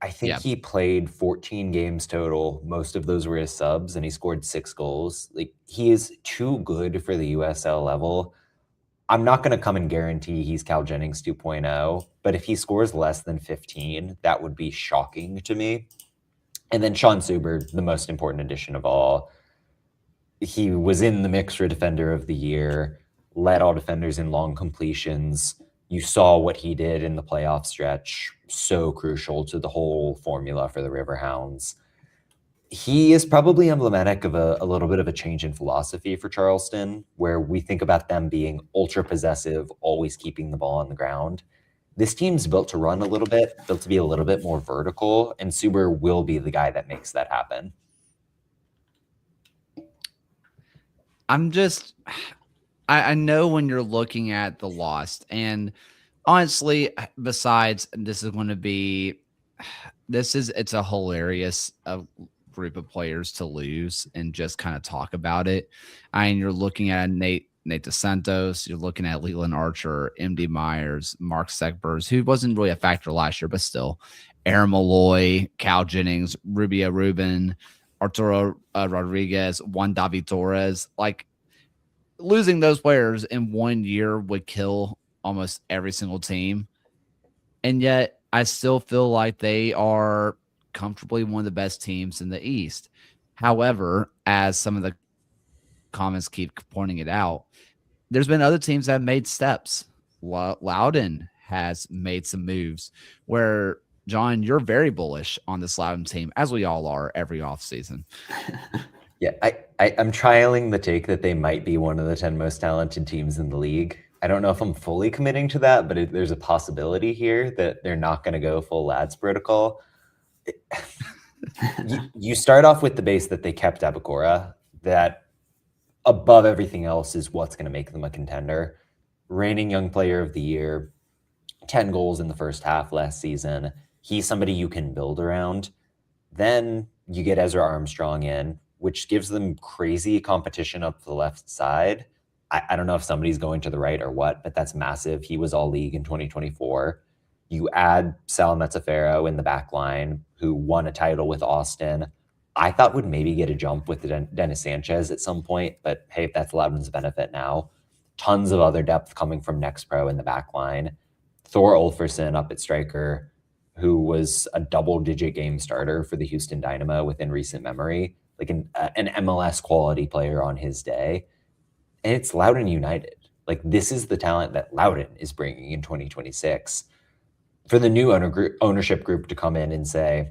I think he played 14 games total. Most of those were his subs, and he scored 6 goals. Like, he is too good for the USL level. I'm not going to come and guarantee he's Cal Jennings 2.0, but if he scores less than 15, that would be shocking to me. And then Sean Zuber, the most important addition of all. He was in the mix for Defender of the Year, led all defenders in long completions. You saw what he did in the playoff stretch, so crucial to the whole formula for the Riverhounds. He is probably emblematic of a little bit of a change in philosophy for Charleston, where we think about them being ultra possessive, always keeping the ball on the ground. This team's built to run a little bit, built to be a little bit more vertical, and Zuber will be the guy that makes that happen. I know when you're looking at the Lost, and honestly, besides it's a hilarious group of players to lose and just kind of talk about it. I mean, you're looking at Nate DeSantos, you're looking at Leland Archer, MD Myers, Mark Sekbers, who wasn't really a factor last year, but still, Aaron Malloy, Cal Jennings, Rubio Rubin, Arturo Rodriguez, Juan David Torres. Like, losing those players in 1 year would kill almost every single team. And yet I still feel like they are comfortably one of the best teams in the East. However, as some of the comments keep pointing it out, there's been other teams that have made steps. Loudon has made some moves where, John, you're very bullish on this Loudon team, as we all are every offseason. Yeah, I'm trialing the take that they might be one of the 10 most talented teams in the league. I don't know if I'm fully committing to that, but there's a possibility here that they're not going to go full lads protocol. You start off with the base that they kept Abakora, that above everything else is what's going to make them a contender. Reigning Young Player of the Year, 10 goals in the first half last season. He's somebody you can build around. Then you get Ezra Armstrong in, which gives them crazy competition up the left side. I don't know if somebody's going to the right or what, but that's massive. He was all league in 2024. You add Sal Metzafero in the back line, who won a title with Austin. I thought would maybe get a jump with Dennis Sanchez at some point, but hey, that's Loudon's benefit now. Tons of other depth coming from Next Pro in the back line. Thor Ulferson up at striker, who was a double-digit game starter for the Houston Dynamo within recent memory, like an MLS quality player on his day. And it's Loudoun United. Like, this is the talent that Loudoun is bringing in 2026. For the new ownership group to come in and say,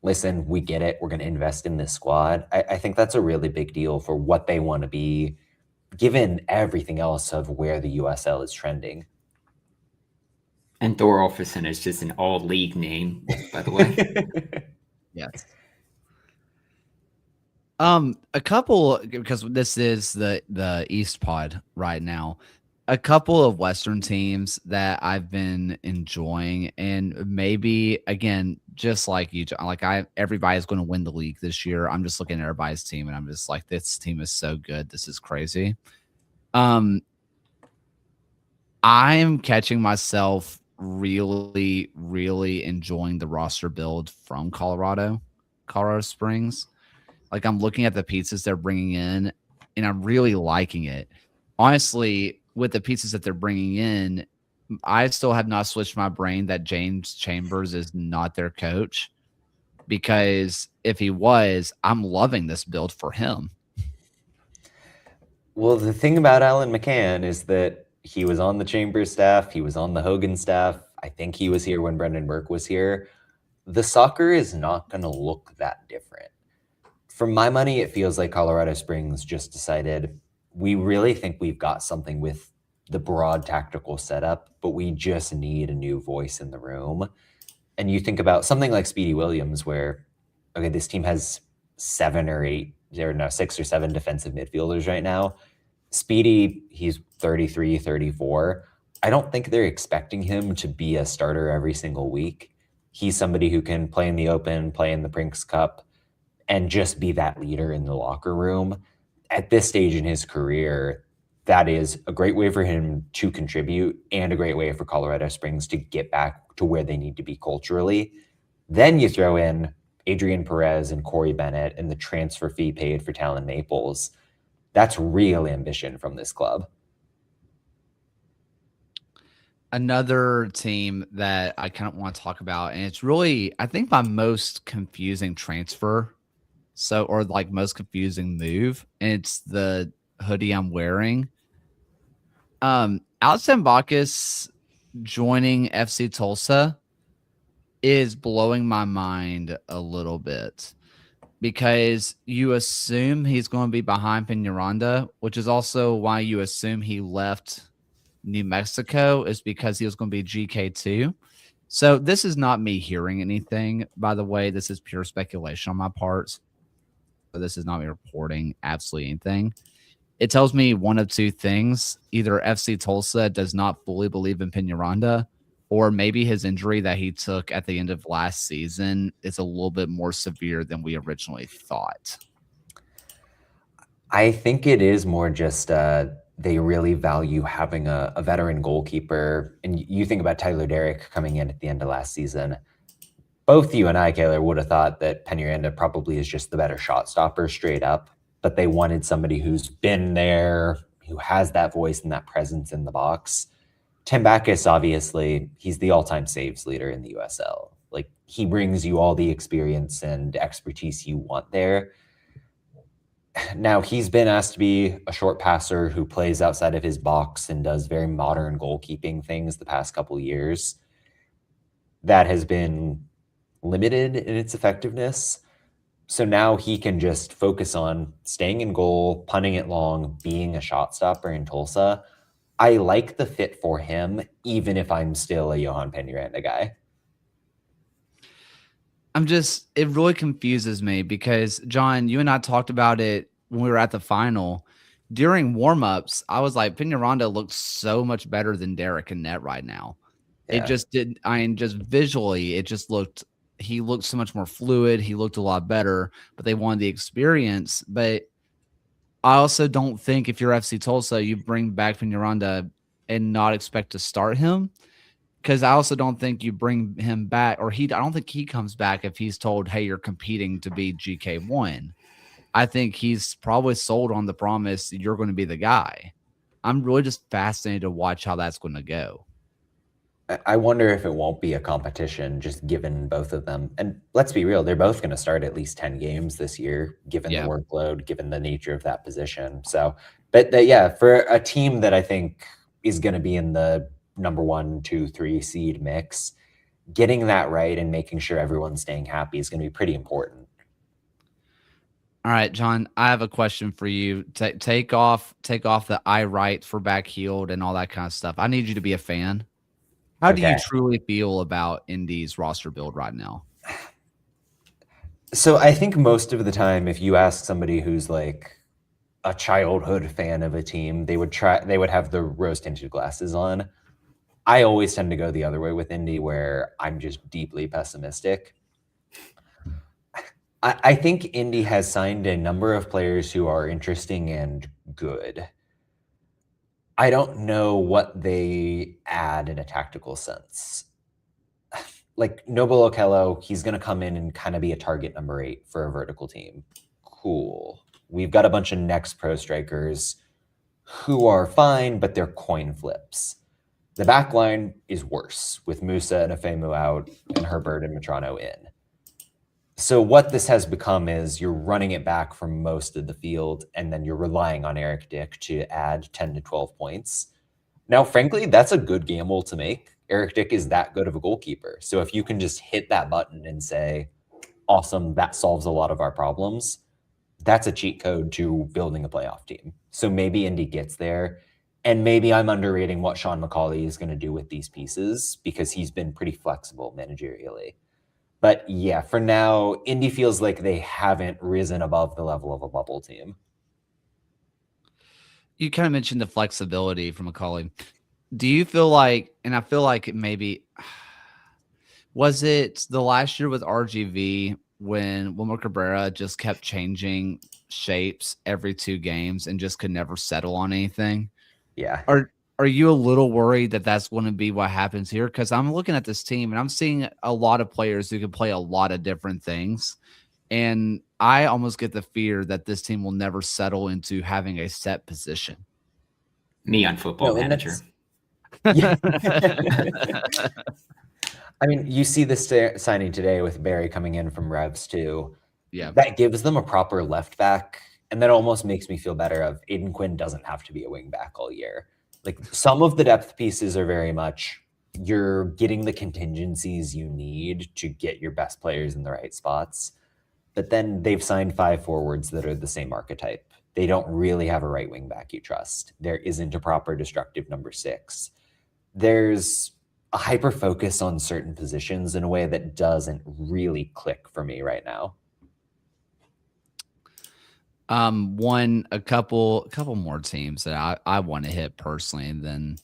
listen, we get it, we're going to invest in this squad, I think that's a really big deal for what they want to be, given everything else of where the USL is trending. And Thorolfsson is just an all-league name, by the way. Yes. A couple, because this is the East Pod right now. A couple of Western teams that I've been enjoying, and maybe again, just like you, everybody's going to win the league this year. I'm just looking at everybody's team, and I'm just like, this team is so good. This is crazy. I'm catching myself really, really enjoying the roster build from Colorado Springs. Like, I'm looking at the pieces they're bringing in, and I'm really liking it. Honestly, with the pieces that they're bringing in, I still have not switched my brain that James Chambers is not their coach, because if he was, I'm loving this build for him. Well, the thing about Alan McCann is that he was on the Chambers staff. He was on the Hogan staff. I think he was here when Brendan Burke was here. The soccer is not going to look that different. For my money, it feels like Colorado Springs just decided, we really think we've got something with the broad tactical setup, but we just need a new voice in the room. And you think about something like Speedy Williams, where, okay, this team has 6 or 7 defensive midfielders right now. Speedy, he's 33, 34. I don't think they're expecting him to be a starter every single week. He's somebody who can play in the Open, play in the Brinks Cup, and just be that leader in the locker room. At this stage in his career, that is a great way for him to contribute and a great way for Colorado Springs to get back to where they need to be culturally. Then you throw in Adrian Perez and Corey Bennett and the transfer fee paid for Talon Maples. That's real ambition from this club. Another team that I kind of want to talk about, and it's really, I think, my most confusing transfer. Or like most confusing move, and it's the hoodie I'm wearing. Alex Bacchus joining FC Tulsa is blowing my mind a little bit, because you assume he's going to be behind Peñaranda, which is also why you assume he left New Mexico, is because he was going to be GK2. So this is not me hearing anything, by the way. This is pure speculation on my part. This is not me reporting absolutely anything. It tells me one of two things. Either FC Tulsa does not fully believe in Peñaranda, or maybe his injury that he took at the end of last season is a little bit more severe than we originally thought. I think it is more just they really value having a veteran goalkeeper. And you think about Tyler Derrick coming in at the end of last season. Both you and I, Kaylor, would have thought that Peñaranda probably is just the better shot stopper straight up, but they wanted somebody who's been there, who has that voice and that presence in the box. Tim Bacchus, obviously, he's the all-time saves leader in the USL. Like, he brings you all the experience and expertise you want there. Now, he's been asked to be a short passer who plays outside of his box and does very modern goalkeeping things the past couple of years. That has been limited in its effectiveness. So now he can just focus on staying in goal, punting it long, being a shot stopper in Tulsa. I like the fit for him, even if I'm still a Johan Peñaranda guy. It really confuses me because, John, you and I talked about it when we were at the final. During warmups, I was like, Peñaranda looks so much better than Derek and net right now. Yeah. It just did. Just visually, it just looked, he looked so much more fluid. He looked a lot better, but they wanted the experience. But I also don't think if you're FC Tulsa, you bring back Peñaranda and not expect to start him. Because I also don't think you bring him back, or I don't think he comes back if he's told, hey, you're competing to be GK1. I think he's probably sold on the promise you're going to be the guy. I'm really just fascinated to watch how that's going to go. I wonder if it won't be a competition just given both of them. And let's be real, they're both going to start at least 10 games this year, given the Yeah. workload, given the nature of that position. So, but yeah, for a team that I think is going to be in the number 1, 2, 3 seed mix, getting that right and making sure everyone's staying happy is going to be pretty important. All right, John, I have a question for you. Take off the I right for back heeled and all that kind of stuff. I need you to be a fan. How do you Okay. truly feel about Indy's roster build right now? So I think most of the time, if you ask somebody who's like a childhood fan of a team, they would have the rose tinted glasses on. I always tend to go the other way with Indy, where I'm just deeply pessimistic. I think Indy has signed a number of players who are interesting and good. I don't know what they add in a tactical sense. Like Noble Okello, he's going to come in and kind of be a target number 8 for a vertical team. Cool. We've got a bunch of next pro strikers who are fine, but they're coin flips. The back line is worse, with Musa and Afemu out and Herbert and Matrano in. So what this has become is you're running it back from most of the field, and then you're relying on Eric Dick to add 10 to 12 points. Now, frankly, that's a good gamble to make. Eric Dick is that good of a goalkeeper. So if you can just hit that button and say, awesome, that solves a lot of our problems, that's a cheat code to building a playoff team. So maybe Indy gets there. And maybe I'm underrating what Sean McCauley is going to do with these pieces because he's been pretty flexible managerially. But yeah, for now, Indy feels like they haven't risen above the level of a bubble team. You kind of mentioned the flexibility from McCauley. Do you feel like, and I feel like it maybe, was it the last year with RGV when Wilmer Cabrera just kept changing shapes every 2 games and just could never settle on anything? Yeah. Are you a little worried that that's going to be what happens here? Because I'm looking at this team and I'm seeing a lot of players who can play a lot of different things. And I almost get the fear that this team will never settle into having a set position. Me on Football Manager. Yeah. I mean, you see this signing today with Barry coming in from Revs too. Yeah. That gives them a proper left back. And that almost makes me feel better of Aiden Quinn doesn't have to be a wing back all year. Like some of the depth pieces are very much you're getting the contingencies you need to get your best players in the right spots. But then they've signed 5 forwards that are the same archetype. They don't really have a right wing back you trust. There isn't a proper destructive number 6. There's a hyper focus on certain positions in a way that doesn't really click for me right now. A couple more teams that I want to hit personally than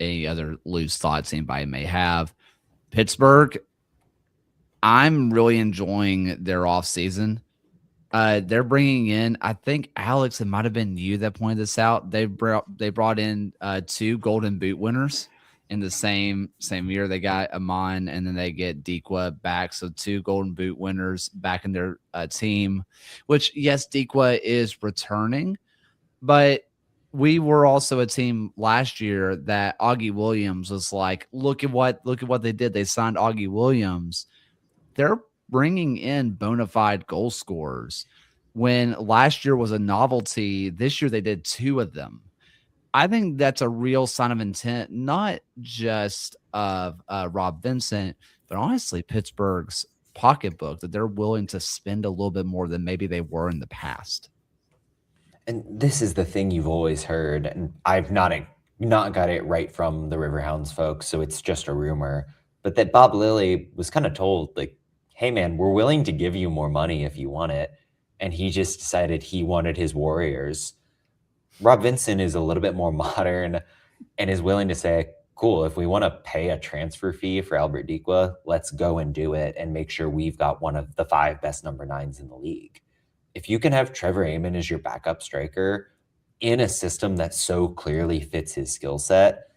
any other loose thoughts anybody may have. Pittsburgh, I'm really enjoying their offseason. They're bringing in, I think, Alex, it might have been you that pointed this out. They brought in 2 Golden Boot winners in the same year. They got Amon, and then they get Dikwa back. So 2 Golden Boot winners back in their team, which, yes, Dikwa is returning, but we were also a team last year that Augie Williams was like, look at what they did. They signed Augie Williams. They're bringing in bona fide goal scorers. When last year was a novelty, this year they did 2 of them. I think that's a real sign of intent, not just of Rob Vincent, but honestly Pittsburgh's pocketbook, that they're willing to spend a little bit more than maybe they were in the past. And this is the thing you've always heard, and I've not got it right from the Riverhounds folks, so it's just a rumor, but that Bob Lilly was kind of told, like, hey man, we're willing to give you more money if you want it. And he just decided he wanted his Warriors. Rob Vincent is a little bit more modern and is willing to say, cool, if we want to pay a transfer fee for Albert Dikwa, let's go and do it and make sure we've got one of the 5 best number 9s in the league. If you can have Trevor Amon as your backup striker in a system that so clearly fits his skill set,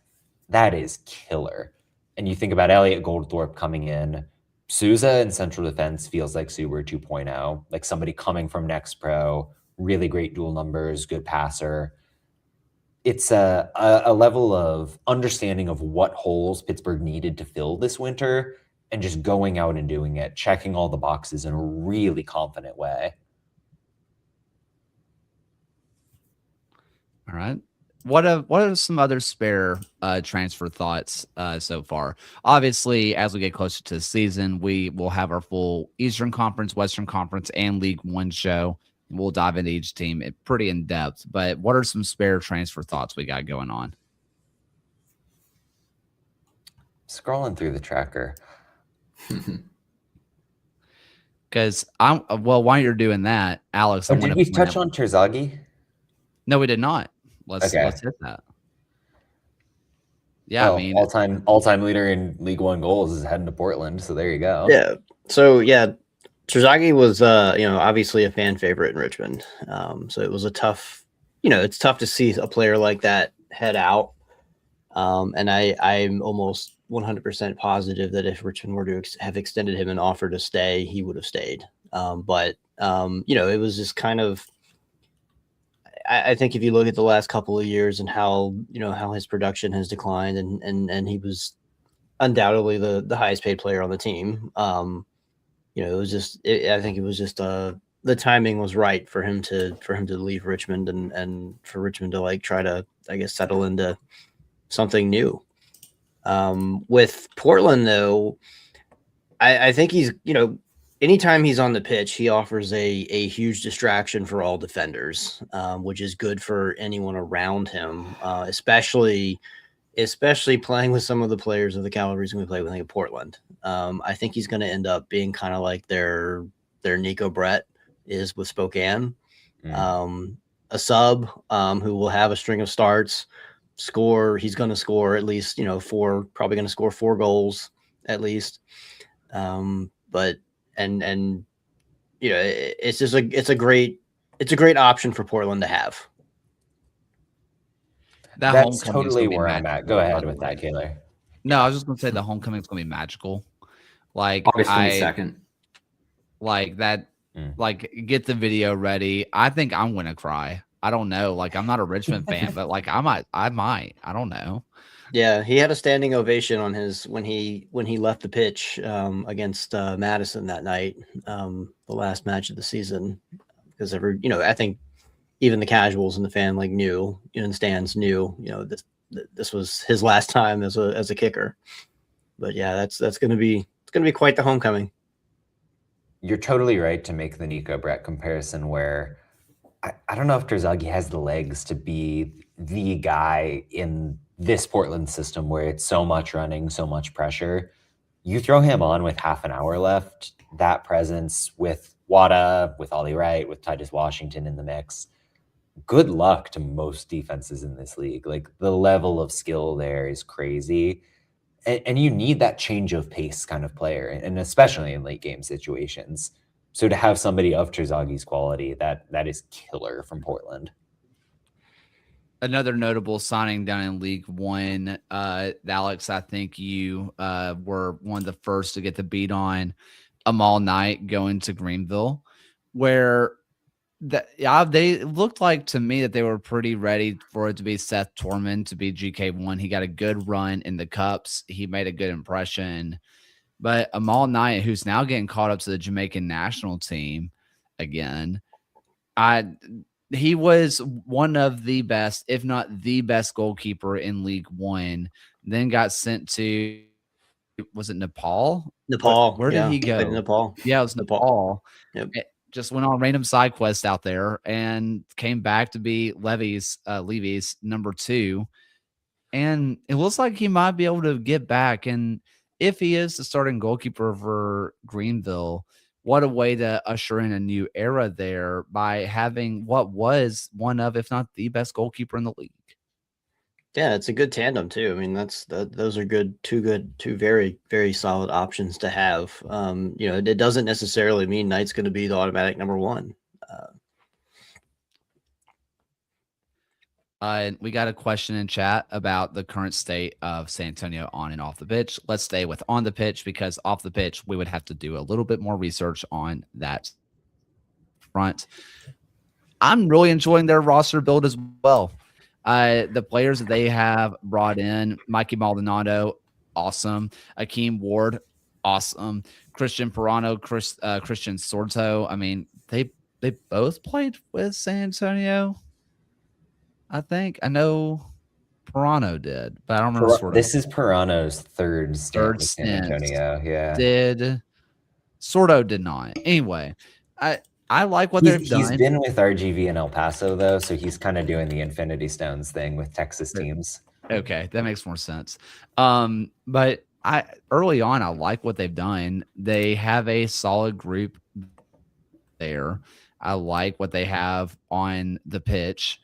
that is killer. And you think about Elliot Goldthorpe coming in, Souza in central defense feels like Suber 2.0, like somebody coming from Next Pro, really great dual numbers, good passer. it's a level of understanding of what holes Pittsburgh needed to fill this winter and just going out and doing it, checking all the boxes in a really confident way. All right. What are some other spare transfer thoughts so far? Obviously, as we get closer to the season, we will have our full Eastern Conference, Western Conference, and League One show. We'll dive into each team pretty in depth. But what are some spare transfer thoughts we got going on? Scrolling through the tracker. Because while you're doing that, Alex, Did we touch on Terzaghi? No, we did not. Let's hit that. Yeah, I mean, all-time leader in League One goals is heading to Portland. So there you go. Yeah. So yeah, Terzaghi was obviously a fan favorite in Richmond. So it was a tough, it's tough to see a player like that head out. And I'm almost 100% positive that if Richmond were to have extended him an offer to stay, he would have stayed. But it was just kind of. I think if you look at the last couple of years and how his production has declined, and he was undoubtedly the highest paid player on the team. It was just I think it was just the timing was right for him to leave Richmond and for Richmond to try to, I guess, settle into something new. With Portland though, I think he's anytime he's on the pitch, he offers a huge distraction for all defenders, which is good for anyone around him, especially playing with some of the players of the caliber he's going to play with in Portland. I think he's going to end up being kind of like their Nico Brett is with Spokane, a sub who will have a string of starts, score. He's going to score at least, probably going to score 4 goals at least. It's just it's a great option for Portland to have. That's totally where I'm at. Go ahead with that, Kaylor. No, I was just going to say the homecoming is going to be magical. Like August 22nd. Like that. Like get the video ready. I think I'm going to cry. I don't know. Like I'm not a Richmond fan, but I might. I don't know. Yeah, he had a standing ovation on his when he left the pitch against Madison that night, the last match of the season, because I think even the casuals and the fan knew, in stands knew, this was his last time as a kicker. But yeah, that's going to be quite the homecoming. You're totally right to make the Nico Brett comparison where I don't know if Terzaghi has the legs to be the guy in this Portland system where it's so much running, so much pressure. You throw him on with half an hour left, that presence with Wada, with Ollie Wright, with Titus Washington in the mix. Good luck to most defenses in this league. Like the level of skill there is crazy. And you need that change of pace kind of player, and especially in late game situations. So to have somebody of Terzaghi's quality, that is killer from Portland. Another notable signing down in League One, Alex, I think you were one of the first to get the beat on Amal Knight going to Greenville, where they looked like to me that they were pretty ready for it to be Seth Torman to be GK1. He got a good run in the Cups. He made a good impression. But Amal Knight, who's now getting caught up to the Jamaican national team again, he was one of the best, if not the best goalkeeper in League One. Then got sent to, was it Nepal? Where did he go? Nepal. Yeah, it was Nepal. Yep. Just went on a random side quest out there and came back to be Levy's number 2. And it looks like he might be able to get back. And if he is the starting goalkeeper for Greenville, what a way to usher in a new era there by having what was one of, if not the best goalkeeper in the league. Yeah, it's a good tandem too. I mean, those are two very, very solid options to have. It doesn't necessarily mean Knight's going to be the automatic number 1. We got a question in chat about the current state of San Antonio on and off the pitch. Let's stay with on the pitch, because off the pitch, we would have to do a little bit more research on that front. I'm really enjoying their roster build as well. The players that they have brought in, Mikey Maldonado, awesome. Akeem Ward, awesome. Christian Pirano, Christian Sorto. I mean, they both played with San Antonio. I think I know Pirano did, but I don't remember Sorto. This is Pirano's third stint with San stint. Antonio. Yeah. Did Sorto did not. Anyway, I like what they've done. He's been with RGV in El Paso though, so he's kind of doing the Infinity Stones thing with Texas teams. Okay, that makes more sense. But early on, I like what they've done. They have a solid group there. I like what they have on the pitch.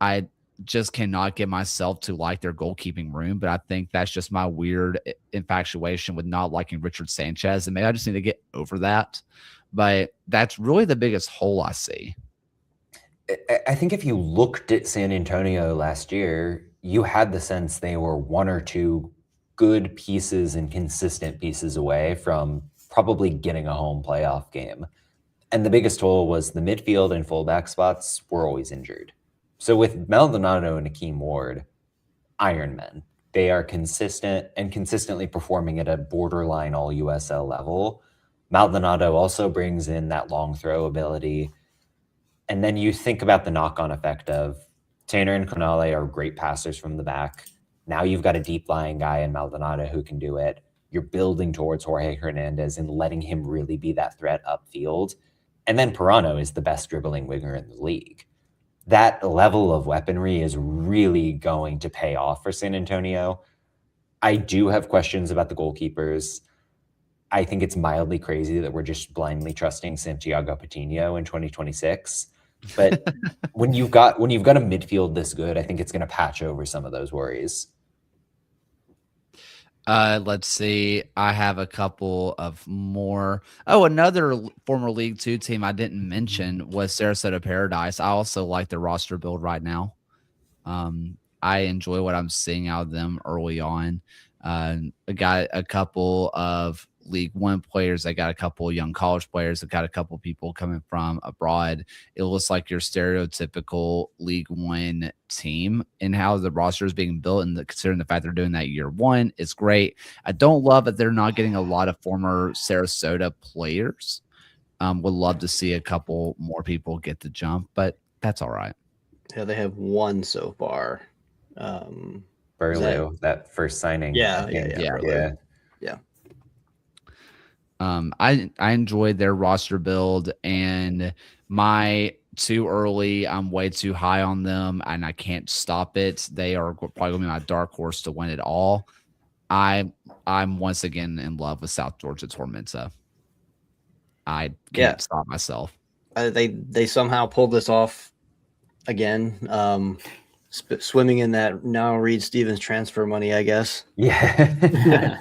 I just cannot get myself to like their goalkeeping room, but I think that's just my weird infatuation with not liking Richard Sanchez, and maybe I just need to get over that. But that's really the biggest hole I see. I think if you looked at San Antonio last year, you had the sense they were one or two good pieces and consistent pieces away from probably getting a home playoff game. And the biggest hole was the midfield and fullback spots were always injured. So with Maldonado and Akeem Ward, Ironmen, they are consistent and consistently performing at a borderline all USL level. Maldonado also brings in that long throw ability. And then you think about the knock-on effect of Tanner and Canale are great passers from the back. Now you've got a deep-lying guy in Maldonado who can do it. You're building towards Jorge Hernandez and letting him really be that threat upfield. And then Pirano is the best dribbling winger in the league. That level of weaponry is really going to pay off for San Antonio. I do have questions about the goalkeepers. I think it's mildly crazy that we're just blindly trusting Santiago Patino in 2026. But when you've got a midfield this good, I think it's going to patch over some of those worries. Let's see. I have a couple of more. Oh, another former League Two team I didn't mention was Sarasota Paradise. I also like their roster build right now. I enjoy what I'm seeing out of them early on. I got a couple of League One players. I got a couple of young college players. I got a couple of people coming from abroad. It looks like your stereotypical League One team, and how the roster is being built, and considering the fact they're doing that year one is great. I don't love that they're not getting a lot of former Sarasota players. Would love to see a couple more people get the jump, but that's all right. Yeah, they have one so far. Burlew, that first signing. Yeah. I enjoyed their roster build, and my too early, I'm way too high on them, and I can't stop it. They are probably going to be my dark horse to win it all. I'm once again in love with South Georgia Tormenta. I can't stop myself. They somehow pulled this off again. Swimming in that now Reed Stevens transfer money, I guess. Yeah.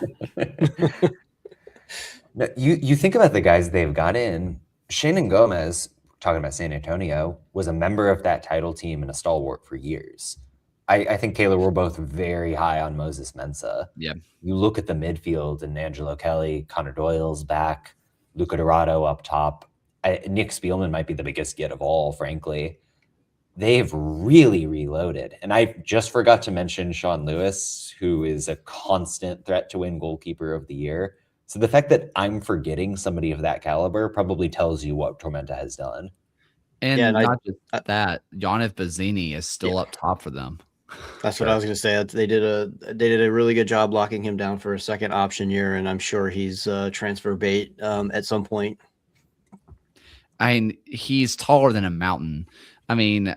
You think about the guys they've got in. Shannon Gomez, talking about San Antonio, was a member of that title team and a stalwart for years. I think, Taylor, we're both very high on Moses Mensah. Yeah. You look at the midfield and Angelo Kelly, Connor Doyle's back, Luca Dorado up top. Nick Spielman might be the biggest get of all, frankly. They've really reloaded. And I just forgot to mention Sean Lewis, who is a constant threat to win goalkeeper of the year. So the fact that I'm forgetting somebody of that caliber probably tells you what Tormenta has done. And not just that, Yannick Bazzini is still up top for them. That's what I was going to say. They did a really good job locking him down for a second option year, and I'm sure he's transfer bait at some point. I mean, he's taller than a mountain. I mean,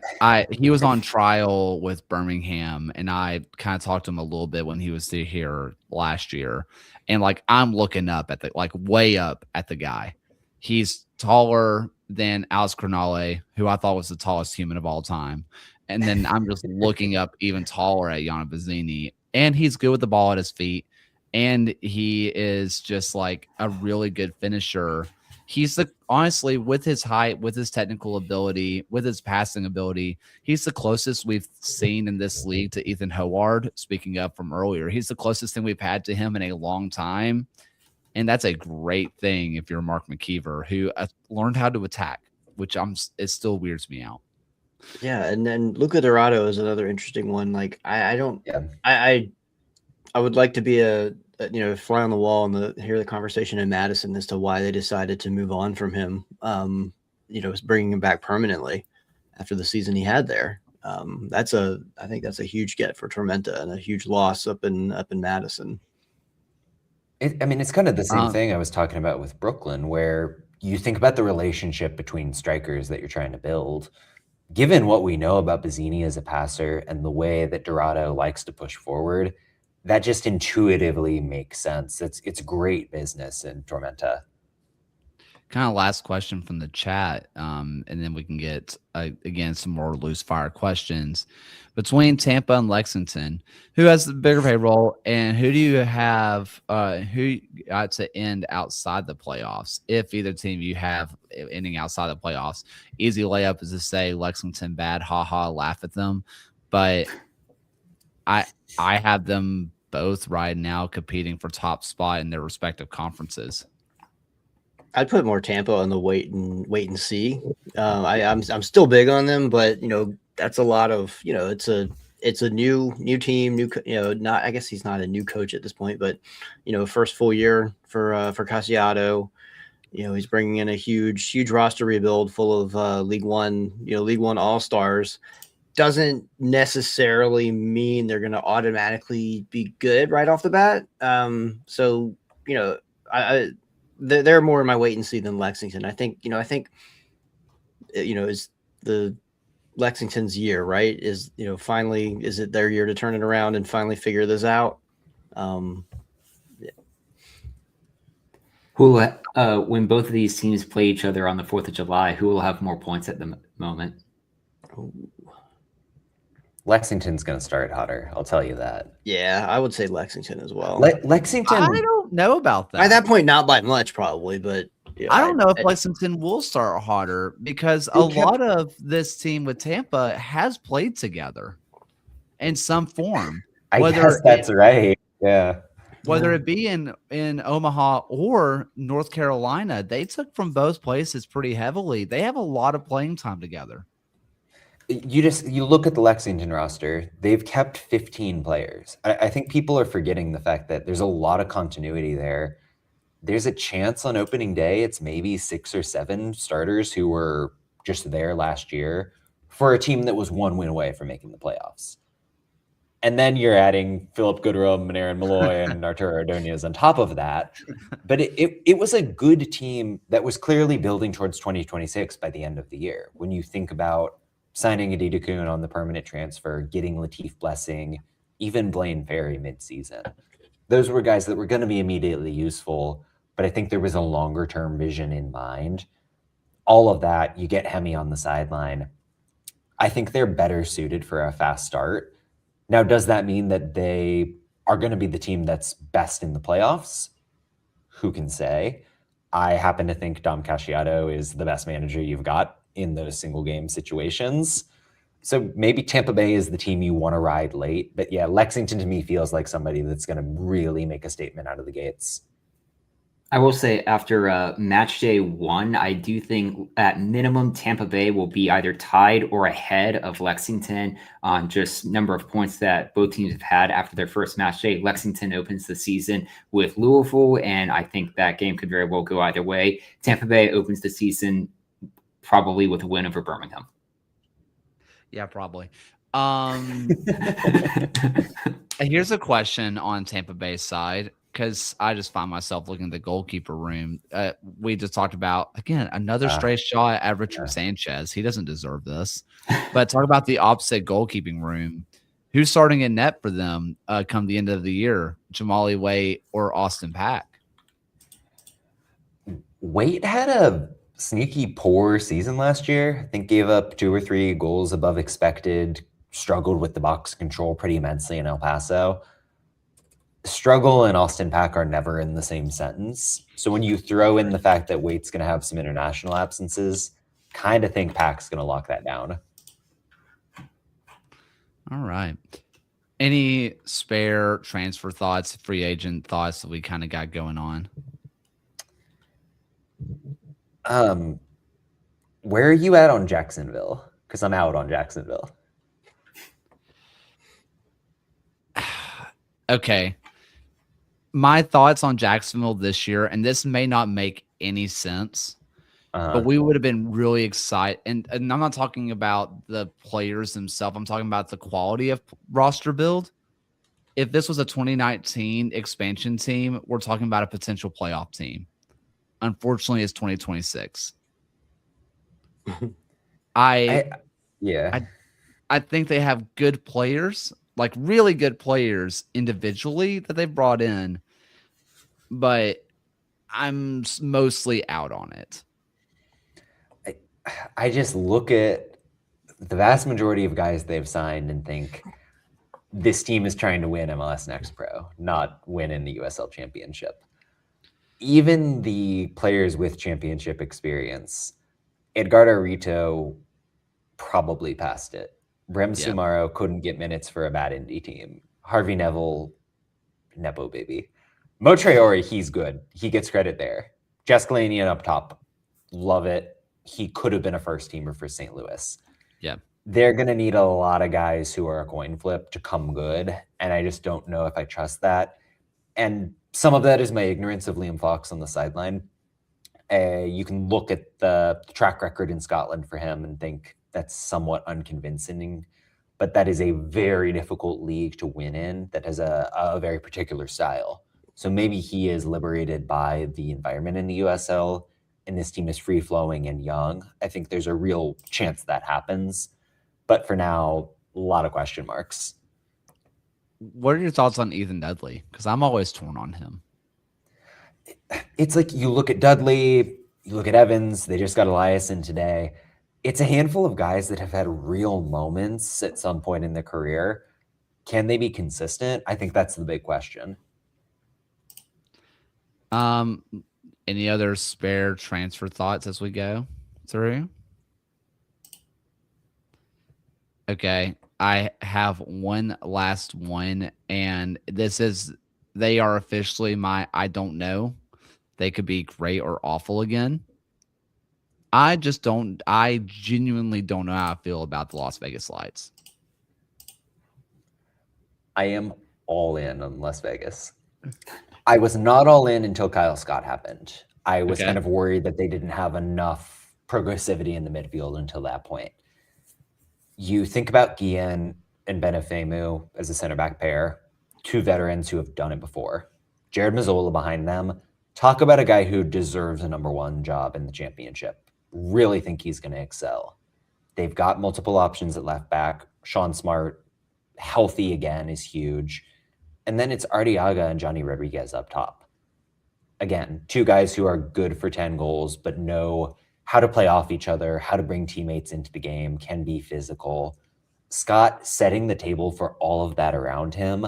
he was on trial with Birmingham, and I kind of talked to him a little bit when he was here last year. And I'm looking up at way up at the guy. He's taller than Alex Cronale, who I thought was the tallest human of all time. And then I'm just looking up even taller at Yannick Bazzini, and he's good with the ball at his feet. And he is just a really good finisher. He's honestly, with his height, with his technical ability, with his passing ability, he's the closest we've seen in this league to Ethan Howard. Speaking of from earlier, he's the closest thing we've had to him in a long time. And that's a great thing if you're Mark McKeever, who learned how to attack, which it still weirds me out. Yeah, and then Luca Dorado is another interesting one. Like I don't Yeah. I would like to be a fly on the wall and hear the conversation in Madison as to why they decided to move on from him. Bringing him back permanently after the season he had there. I think that's a huge get for Tormenta and a huge loss up in Madison. It's kind of the same Um, thing I was talking about with Brooklyn, where you think about the relationship between strikers that you're trying to build. Given what we know about Bazzini as a passer and the way that Dorado likes to push forward, that just intuitively makes sense. It's great business in Tormenta. kind of last question from the chat, and then we can get again some more loose fire questions between Tampa and Lexington. Who has the bigger payroll, and who do you have? Who got to end outside the playoffs? If either team you have ending outside the playoffs, easy layup is to say Lexington bad, haha, laugh at them. But I have them both right now competing for top spot in their respective conferences. I'd put more Tampa on the wait and see. I'm still big on them, but that's a lot of it's a new team, not I guess he's not a new coach at this point, but first full year for Casiato. He's bringing in a huge roster rebuild full of League One All-Stars. Doesn't necessarily mean they're going to automatically be good right off the bat. So they're more in my wait and see than Lexington. I think is the Lexington's year, right? Is finally, is it their year to turn it around and finally figure this out? Yeah. When both of these teams play each other on the 4th of July, who will have more points at the moment? Lexington's going to start hotter. I'll tell you that. Yeah, I would say Lexington as well. Lexington. I don't know about that. At that point, not by much, probably, but I don't know if Lexington will start harder because a lot of this team with Tampa has played together in some form. I guess that's right. Yeah. Whether it be in Omaha or North Carolina, they took from both places pretty heavily. They have a lot of playing time together. You look at the Lexington roster, they've kept 15 players. I think people are forgetting the fact that there's a lot of continuity there. There's a chance on opening day it's maybe 6 or 7 starters who were just there last year for a team that was 1 win away from making the playoffs. And then you're adding Philip Goodrum and Aaron Malloy and Arturo Ordonez on top of that. But it was a good team that was clearly building towards 2026 by the end of the year. When you think about signing Adida Kuhn on the permanent transfer, getting Latif Blessing, even Blaine Ferry midseason. Those were guys that were going to be immediately useful, but I think there was a longer-term vision in mind. All of that, you get Hemi on the sideline. I think they're better suited for a fast start. Now, does that mean that they are going to be the team that's best in the playoffs? Who can say? I happen to think Dom Casciato is the best manager you've got in those single game situations. So maybe Tampa Bay is the team you want to ride late. But yeah, Lexington to me feels like somebody that's going to really make a statement out of the gates. I will say after match day 1, I do think at minimum Tampa Bay will be either tied or ahead of Lexington on just number of points that both teams have had after their first match day. Lexington opens the season with Louisville, and I think that game could very well go either way. Tampa Bay opens the season probably with a win over Birmingham. Yeah, probably. Here's a question on Tampa Bay's side, because I just find myself looking at the goalkeeper room. We just talked about, again, another stray shot at Richard Sanchez. He doesn't deserve this. But talk about the opposite goalkeeping room. Who's starting in net for them come the end of the year? Jamali Waite or Austin Pack? Waite had a sneaky poor season last year. I think gave up 2 or 3 goals above expected, struggled with the box control pretty immensely in El Paso. Struggle and Austin Pack are never in the same sentence. So when you throw in the fact that Waite's going to have some international absences, kind of think Pack's going to lock that down. All right. Any spare transfer thoughts, free agent thoughts that we kind of got going on? Where are you at on Jacksonville? because I'm out on Jacksonville. Okay. My thoughts on Jacksonville this year, and this may not make any sense, but we would have been really excited. And I'm not talking about the players themselves. I'm talking about the quality of roster build. If this was a 2019 expansion team, we're talking about a potential playoff team. Unfortunately, it's 2026. I think they have good players, like really good players individually that they've brought in, but I'm mostly out on it. I just look at the vast majority of guys they've signed and think this team is trying to win MLS Next Pro, not win in the USL Championship. Even the players with championship experience, Edgardo Rito probably passed it. Brem Sumaro couldn't get minutes for a bad indie team. Harvey Neville, Nepo baby. Mo Traore, he's good. He gets credit there. Jeskalanian up top, love it. He could have been a first teamer for St. Louis. Yeah. They're going to need a lot of guys who are a coin flip to come good. And I just don't know if I trust that. And some of that is my ignorance of Liam Fox on the sideline. You can look at the track record in Scotland for him and think that's somewhat unconvincing. But that is a very difficult league to win in that has a very particular style. So maybe he is liberated by the environment in the USL. And this team is free-flowing and young. I think there's a real chance that happens. But for now, a lot of question marks. What are your thoughts on Ethan Dudley? Because I'm always torn on him. It's like you look at Dudley, you look at Evans, they just got Elias in today. It's a handful of guys that have had real moments at some point in their career. Can they be consistent? I think that's the big question. Any other spare transfer thoughts as we go through? Okay, I have one last one, and they are officially my I don't know. They could be great or awful again. I genuinely don't know how I feel about the Las Vegas Lights. I am all in on Las Vegas. I was not all in until Kyle Scott happened. I was kind of worried that they didn't have enough progressivity in the midfield until that point. You think about Guillen and Benefemu as a center back pair, two veterans who have done it before. Jared Mazzola behind them. Talk about a guy who deserves a number one job in the championship. Really think he's going to excel. They've got multiple options at left back. Sean Smart, healthy again, is huge. And then it's Arteaga and Johnny Rodriguez up top. Again, two guys who are good for 10 goals, but know how to play off each other, how to bring teammates into the game, can be physical. Scott setting the table for all of that around him.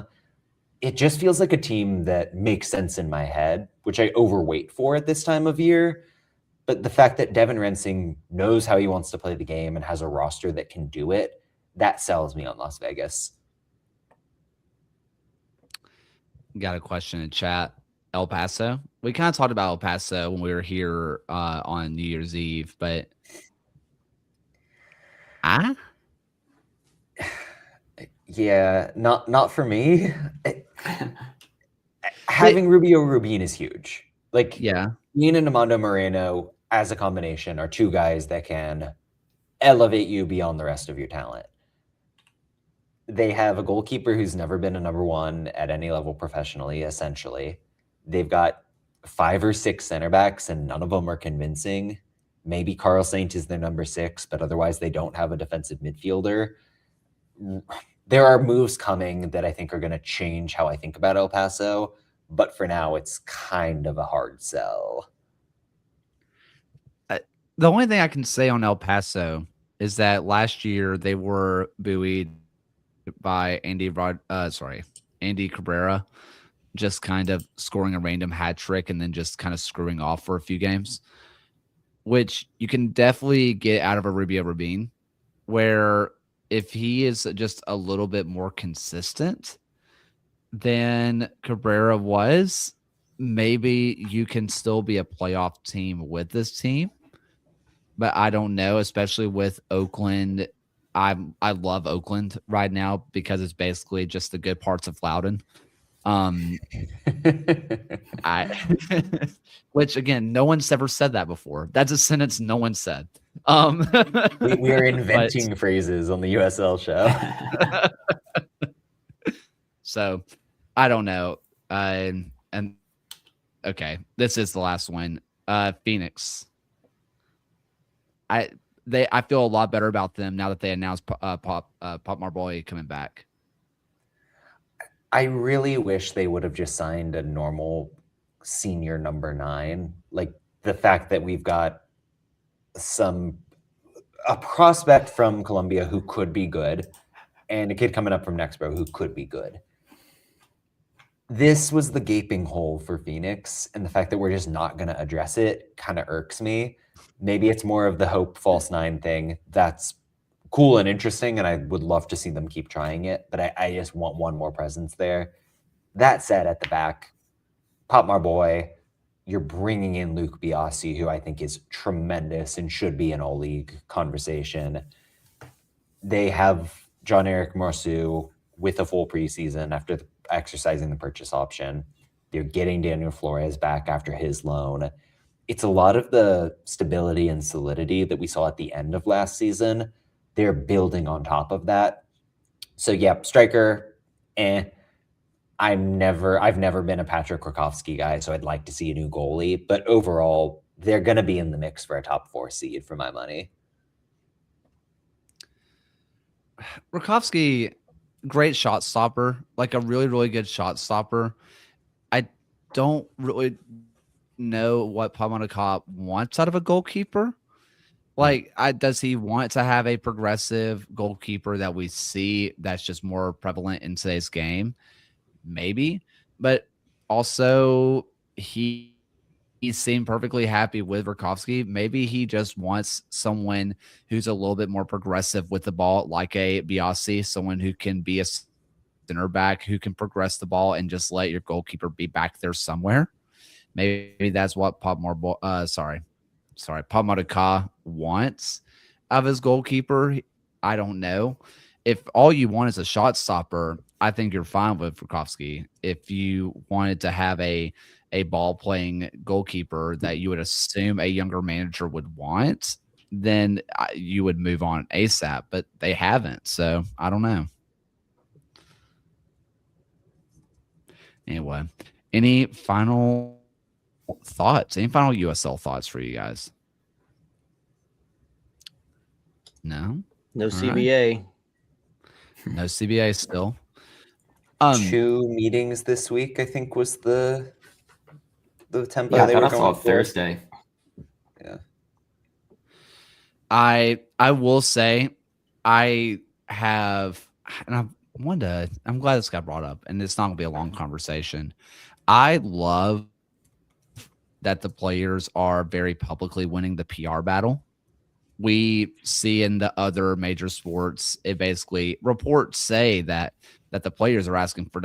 It just feels like a team that makes sense in my head, which I overweight for at this time of year. But the fact that Devin Rensing knows how he wants to play the game and has a roster that can do it, that sells me on Las Vegas. Got a question in chat. El Paso. We kind of talked about El Paso when we were here on New Year's Eve, but yeah, not for me. Having Rubio Rubin is huge. Like, Ian and Amando Moreno as a combination are two guys that can elevate you beyond the rest of your talent. They have a goalkeeper who's never been a number one at any level professionally, essentially. They've got 5 or 6 center backs, and none of them are convincing. Maybe Carl Saint is their number 6, but otherwise they don't have a defensive midfielder. There are moves coming that I think are going to change how I think about El Paso, but for now, it's kind of a hard sell. The only thing I can say on El Paso is that last year they were buoyed by Andy Cabrera, just kind of scoring a random hat trick and then just kind of screwing off for a few games, which you can definitely get out of a Rubio Rubin, where if he is just a little bit more consistent than Cabrera was, maybe you can still be a playoff team with this team. But I don't know, especially with Oakland I love Oakland right now because it's basically just the good parts of Loudon. I which again, no one's ever said that before. That's a sentence no one said. we are but inventing phrases on the USL show. so I don't know. And okay, this is the last one. Phoenix. I feel a lot better about them now that they announced Pop Marboy coming back. I really wish they would have just signed a normal senior number 9. Like the fact that we've got a prospect from Columbia who could be good and a kid coming up from Nextbro who could be good. This was the gaping hole for Phoenix, and the fact that we're just not going to address it kind of irks me. Maybe it's more of the hope false 9 thing. That's cool and interesting, and I would love to see them keep trying it, but I just want one more presence there. That said, at the back, Pop Marboy, you're bringing in Luke Biasi, who I think is tremendous and should be an all-league conversation. They have John-Eric Marceau with a full preseason after exercising the purchase option. They're getting Daniel Flores back after his loan. It's a lot of the stability and solidity that we saw at the end of last season. They're building on top of that. So yeah, striker, I've never been a Patrick Krakowski guy, so I'd like to see a new goalie. But overall, they're going to be in the mix for a top 4 seed for my money. Rakowski, great shot stopper, like a really, really good shot stopper. I don't really know what Pamanakop wants out of a goalkeeper. Like, does he want to have a progressive goalkeeper that we see that's just more prevalent in today's game? Maybe. But also, he seemed perfectly happy with Rakowski. Maybe he just wants someone who's a little bit more progressive with the ball, like a Biasi, someone who can be a center back, who can progress the ball and just let your goalkeeper be back there somewhere. Maybe that's what Pop Madaka wants of his goalkeeper. I don't know. If all you want is a shot stopper, I think you're fine with Rakowski. If you wanted to have a ball playing goalkeeper that you would assume a younger manager would want, then you would move on ASAP, but they haven't. So I don't know. Anyway, any final thoughts? Any final USL thoughts for you guys? No? No All CBA. Right. No CBA still. 2 meetings this week, I think, was the tempo. Yeah, they were that's going all for. Thursday. Yeah. I will say I have, and I'm glad this got brought up, and it's not gonna be a long conversation. I love that the players are very publicly winning the PR battle. We see in the other major sports, it basically reports say that the players are asking for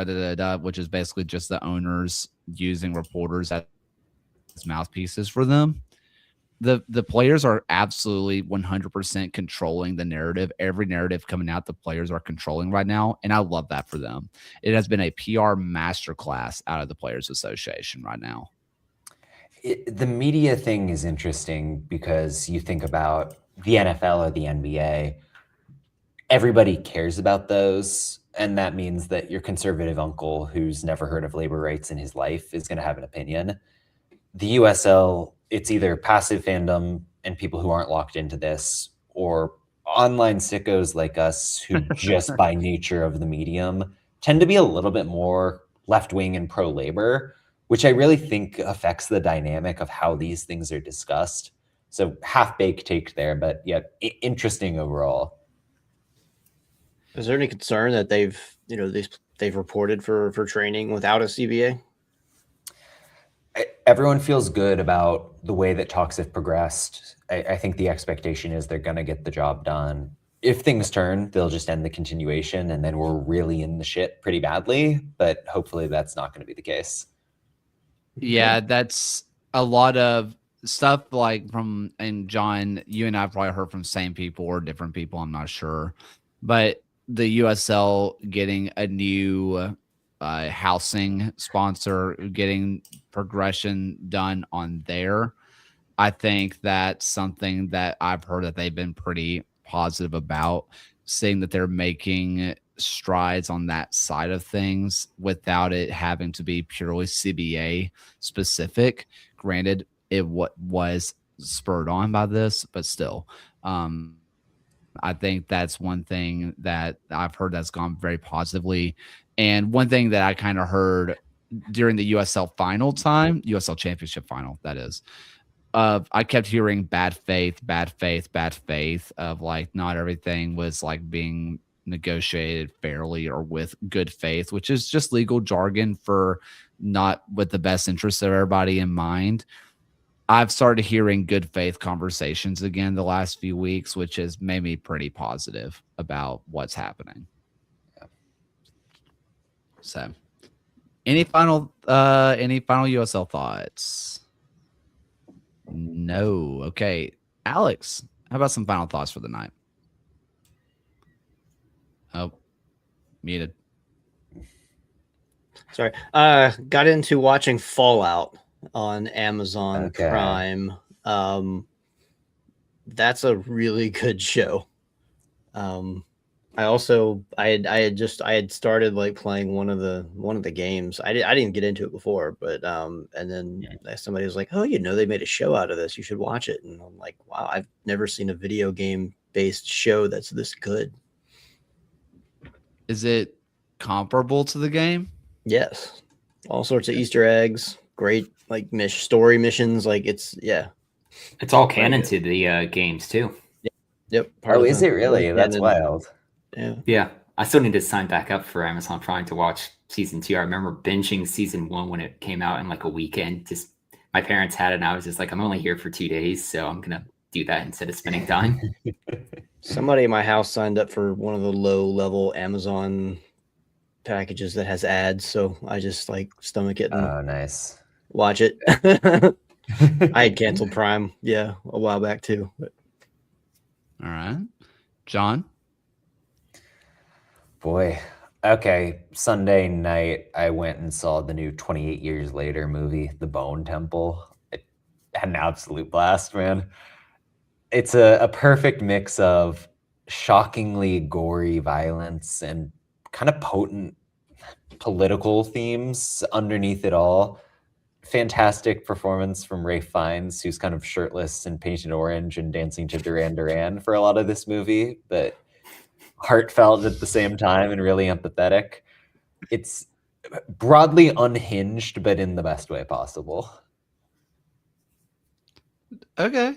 which is basically just the owners using reporters as mouthpieces for them. The players are absolutely 100% controlling the narrative. Every narrative coming out, the players are controlling right now, and I love that for them. It has been a PR masterclass out of the Players Association right now. The media thing is interesting because you think about the NFL or the NBA, everybody cares about those. And that means that your conservative uncle who's never heard of labor rights in his life is going to have an opinion. The USL, it's either passive fandom and people who aren't locked into this, or online sickos like us who just by nature of the medium tend to be a little bit more left-wing and pro-labor, which I really think affects the dynamic of how these things are discussed. So half-baked take there, but yeah, interesting overall. Is there any concern that they've reported for training without a CBA? Everyone feels good about the way that talks have progressed. I think the expectation is they're going to get the job done. If things turn, they'll just end the continuation, and then we're really in the shit pretty badly. But hopefully that's not going to be the case. Yeah, that's a lot of stuff like and John, you and I have probably heard from same people or different people, I'm not sure. But the USL getting a new housing sponsor, getting progression done on there. I think that's something that I've heard that they've been pretty positive about, saying that they're making strides on that side of things without it having to be purely CBA specific. Granted, it was spurred on by this, but still, I think that's one thing that I've heard that's gone very positively. And one thing that I kind of heard during the USL final time, USL championship final, that is, I kept hearing bad faith, bad faith, bad faith of like not everything was like being negotiated fairly or with good faith, which is just legal jargon for not with the best interests of everybody in mind. I've started hearing good faith conversations again the last few weeks, which has made me pretty positive about what's happening. So any final USL thoughts? No. Okay. Alex, how about some final thoughts for the night? Oh, muted. Sorry. Got into watching Fallout on Amazon Prime. That's a really good show. I had started like playing one of the games. I didn't get into it before, but and then somebody was like, "Oh, they made a show out of this. You should watch it." And I'm like, "Wow, I've never seen a video game based show that's this good." Is it comparable to the game? Yes. All sorts of Easter eggs, great like story missions, like it's all canon to the games too. Yep. Is it really? That's wild. Yeah. I still need to sign back up for Amazon Prime to watch season 2. I remember binging season 1 when it came out in like a weekend. Just my parents had it, and I was just like, I'm only here for 2 days, so I'm gonna do that instead of spending time. Somebody in my house signed up for one of the low-level Amazon packages that has ads, so I just like stomach it and nice. Watch it. I had canceled Prime, a while back too. But. All right, John. Boy, okay. Sunday night, I went and saw the new 28 Years Later movie, The Bone Temple. It had an absolute blast, man. It's a perfect mix of shockingly gory violence and kind of potent political themes underneath it all. Fantastic performance from Ralph Fiennes, who's kind of shirtless and painted orange and dancing to Duran Duran for a lot of this movie, but heartfelt at the same time and really empathetic. It's broadly unhinged, but in the best way possible. Okay.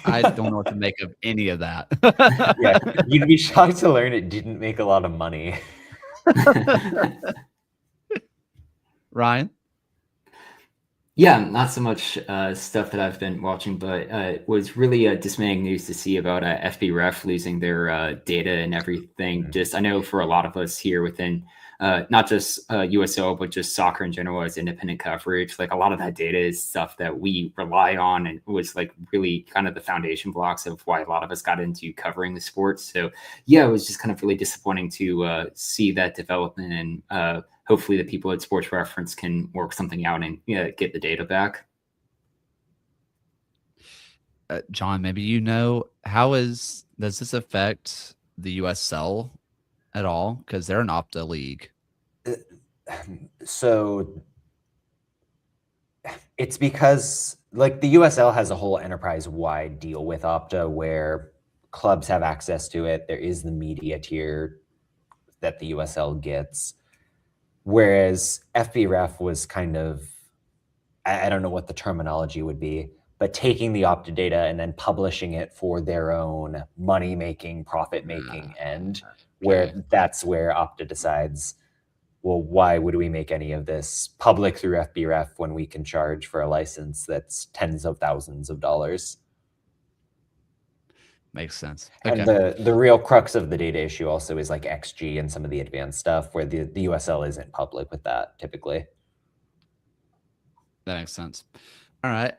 I don't know what to make of any of that. Yeah, you'd be shocked to learn it didn't make a lot of money. Ryan? Yeah, not so much stuff that I've been watching, but it was really dismaying news to see about FBref losing their data and everything. Just I know for a lot of us here within not just USO, but just soccer in general as independent coverage, like a lot of that data is stuff that we rely on and was like really kind of the foundation blocks of why a lot of us got into covering the sports. So yeah, it was just kind of really disappointing to see that development, and hopefully the people at Sports Reference can work something out and get the data back. John, maybe does this affect the USL at all? Because they're an Opta league. So it's because like the USL has a whole enterprise-wide deal with Opta where clubs have access to it. There is the media tier that the USL gets. Whereas FBref was kind of, I don't know what the terminology would be, but taking the Opta data and then publishing it for their own money-making, profit-making end, where that's where Opta decides, well, why would we make any of this public through FBref when we can charge for a license that's tens of thousands of dollars? Makes sense. Okay. And the real crux of the data issue also is like XG and some of the advanced stuff where the USL isn't public with that typically. That makes sense. All right.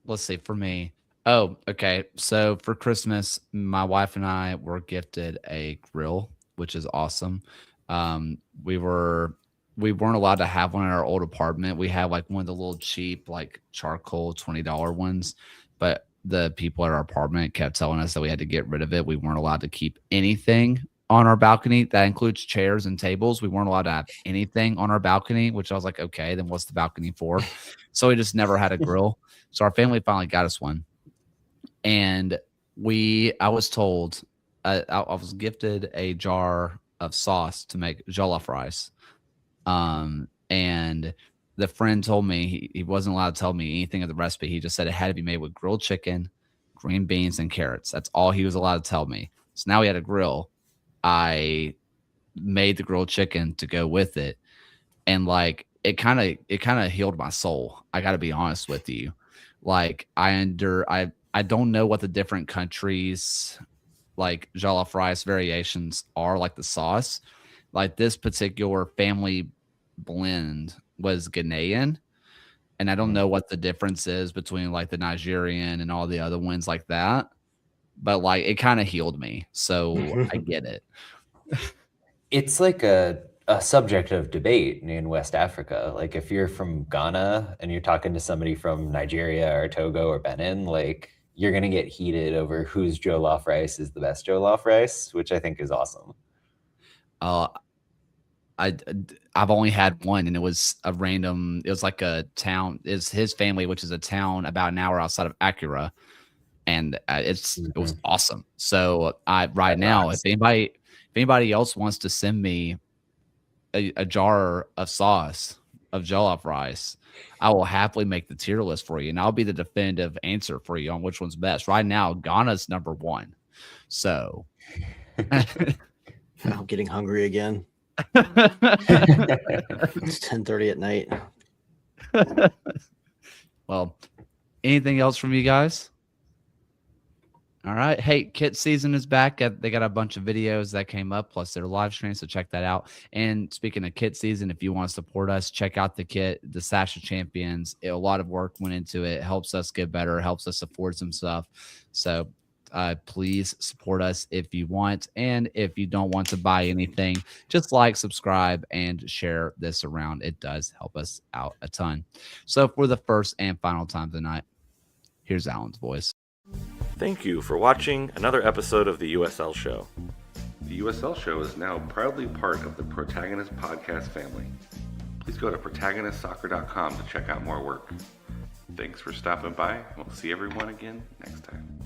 Let's see. For me, oh, okay. So for Christmas, my wife and I were gifted a grill, which is awesome. Um, we were we weren't allowed to have one in our old apartment. We had like one of the little cheap, like charcoal $20 ones, but the people at our apartment kept telling us that we had to get rid of it. We weren't allowed to keep anything on our balcony. That includes chairs and tables. We weren't allowed to have anything on our balcony, which I was like, okay, then what's the balcony for? So we just never had a grill. So our family finally got us one. And I was told, I was gifted a jar of sauce to make jollof rice. And the friend told me he wasn't allowed to tell me anything of the recipe. He just said it had to be made with grilled chicken, green beans, and carrots. That's all he was allowed to tell me. So now we had a grill. I made the grilled chicken to go with it, and like it kind of healed my soul. I got to be honest with you. Like I don't know what the different countries like jollof rice variations are, like the sauce. Like this particular family blend was Ghanaian, and I don't know what the difference is between like the Nigerian and all the other ones like that. But like it kind of healed me, so I get it. It's like a subject of debate in West Africa. Like if you're from Ghana and you're talking to somebody from Nigeria or Togo or Benin, like you're gonna get heated over whose jollof rice is the best jollof rice, which I think is awesome. Uh, I've only had one, and it was a random. It was like a town. It's his family, which is a town about an hour outside of Acura, and it was awesome. So right now, if anybody else wants to send me a jar of sauce of jollof rice, I will happily make the tier list for you, and I'll be the definitive answer for you on which one's best. Right now, Ghana's number one. So I'm getting hungry again. It's 10:30 at night. Well, anything else from you guys? All right. Hey, kit season is back. They got a bunch of videos that came up, plus their live stream, so check that out. And speaking of kit season, if you want to support us, check out the kit, the Sash of Champions. A lot of work went into it. It helps us get better, helps us afford some stuff. So please support us if you want. And if you don't want to buy anything, just like, subscribe, and share this around. It does help us out a ton. So for the first and final time tonight, here's Alan's voice. Thank you for watching another episode of the USL Show. The USL Show is now proudly part of the Protagonist podcast family. Please go to protagonistsoccer.com to check out more work. Thanks for stopping by. We'll see everyone again next time.